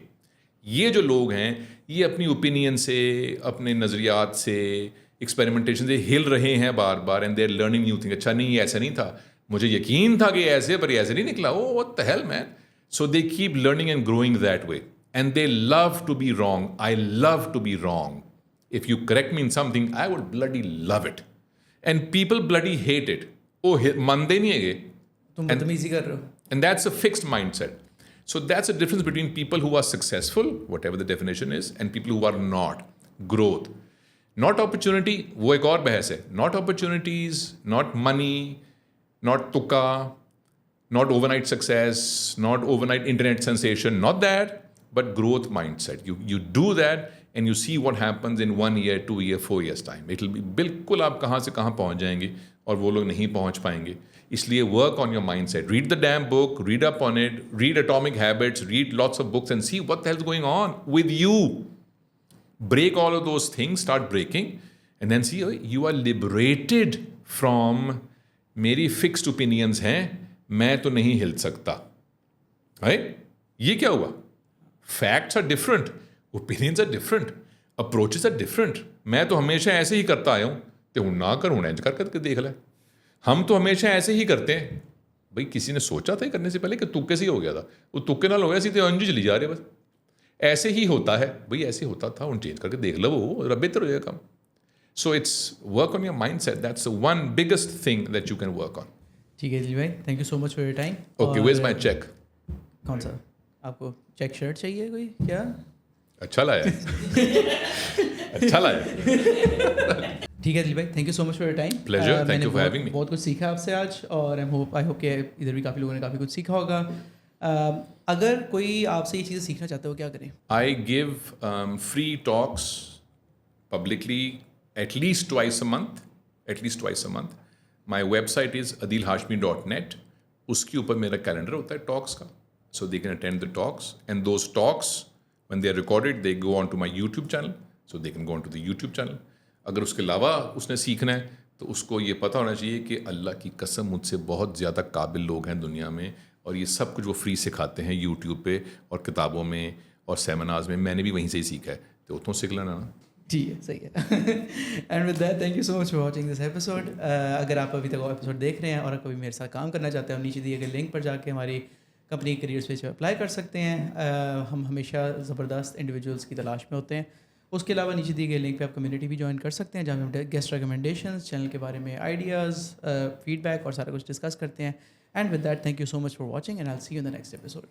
یہ جو لوگ ہیں یہ اپنی اوپینین سے, اپنے نظریات سے, ایکسپیریمنٹیشن سے ہل رہے ہیں بار بار, and they are learning new thing. اچھا نہیں یہ ایسا نہیں تھا, مجھے یقین تھا کہ ایسے, پر ایسے نہیں نکلا. Oh what the hell man. So they keep learning and growing that way, and they love to be wrong. I love to be wrong. If you correct me in something, I would bloody love it. And people bloody hate it. Oh, mande nahi hai ye. Tum badtameezi kar rahe ho. And that's a fixed mindset. So that's a difference between people who are successful, whatever the definition is, and people who are not. Growth. Not opportunity, wo ek aur bahas hai. Not opportunities, not money, not tukka, not overnight success, not overnight internet sensation, not that, but growth mindset. You do that, and you see what happens in 1 year, 2 year, 4 years time. It will be بالکل آپ کہاں سے کہاں پہنچ جائیں گے اور وہ لوگ نہیں پہنچ پائیں گے. اس لیے work on your mindset. Read the damn book, read up on it, read Atomic Habits, read lots of books and see what the hell is going on with you. Break all of those things, start breaking, and then see you are liberated from میری fixed opinions ہیں, میں تو نہیں ہل سکتا. یہ کیا ہوا؟ Facts are different, opinions are different, approaches are different. میں تو ہمیشہ ایسے ہی کرتا آیا ہوں, تو ہوں نہ کروں انج کر کے دیکھ لیں. ہم تو ہمیشہ ایسے ہی کرتے ہیں. بھائی کسی نے سوچا تھا کرنے سے پہلے کہ تکے سے ہی ہو گیا تھا, وہ تکے نال ہو گیا, سیدھے انجی چلی جا رہے بس. ایسے ہی ہوتا ہے بھائی, ایسے ہوتا تھا, ان چینج کر کے دیکھ لو, وہ بہتر ہو جائے گا کام. So it's work on your mindset, that's one biggest thing that you can work on. ٹھیک ہے دل بھائی, thank you so much for your time. Okay, where is my check? کون سا آپ کو چیک شرٹ چاہیے کوئی کیا؟ اچھا لایا, اچھا لایا. ٹھیک ہے دل بھائی, thank you so much for your time. Pleasure, thank you for having me. بہت کچھ سیکھا آپ سے آج, اور آئی ہوپ کہ ادھر بھی کافی لوگوں نے کافی کچھ سیکھا ہوگا. اگر کوئی آپ سے یہ چیزیں سیکھنا چاہتا ہو کیا کریں؟ I give free talks publicly at least twice a month. My website is adilhashmi.net. اس کے اوپر میرا کیلنڈر ہوتا ہے ٹاکس کا, so they can attend the talks, and those talks when they are recorded they go on to my YouTube channel, so they can go on to the YouTube channel. اگر اس کے علاوہ اس نے سیکھنا ہے تو اس کو یہ پتہ ہونا چاہیے کہ اللہ کی قسم مجھ سے بہت زیادہ قابل لوگ ہیں دنیا میں, اور یہ سب کچھ وہ فری سکھاتے ہیں یوٹیوب پہ اور کتابوں میں اور سیمینارز میں نے بھی وہیں سے ہی سیکھا ہے, تو اتوں سیکھ لینا نا. ٹھیک ہے, صحیح ہے. And with that thank you so much for watching this episode. اگر آپ ابھی تک ایپیسوڈ دیکھ رہے ہیں اور کبھی میرے ساتھ کام کرنا چاہتے ہیں, نیچے دیے گئے لنک پر جا کے ہماری کمپنی کیریئر پیج پہ اپلائی کر سکتے ہیں. ہم ہمیشہ زبردست انڈیویجولس کی تلاش میں ہوتے ہیں. اس کے علاوہ نیچے دیے گئے لنک پہ آپ کمیونٹی بھی جوائن کر سکتے ہیں, جہاں ہم گیسٹ ریکمنڈیشنز, چینل کے بارے میں آئیڈیاز, فیڈ بیک اور سارا کچھ ڈسکس کرتے ہیں. And with that thank you so much for watching, and I will see you in the next episode.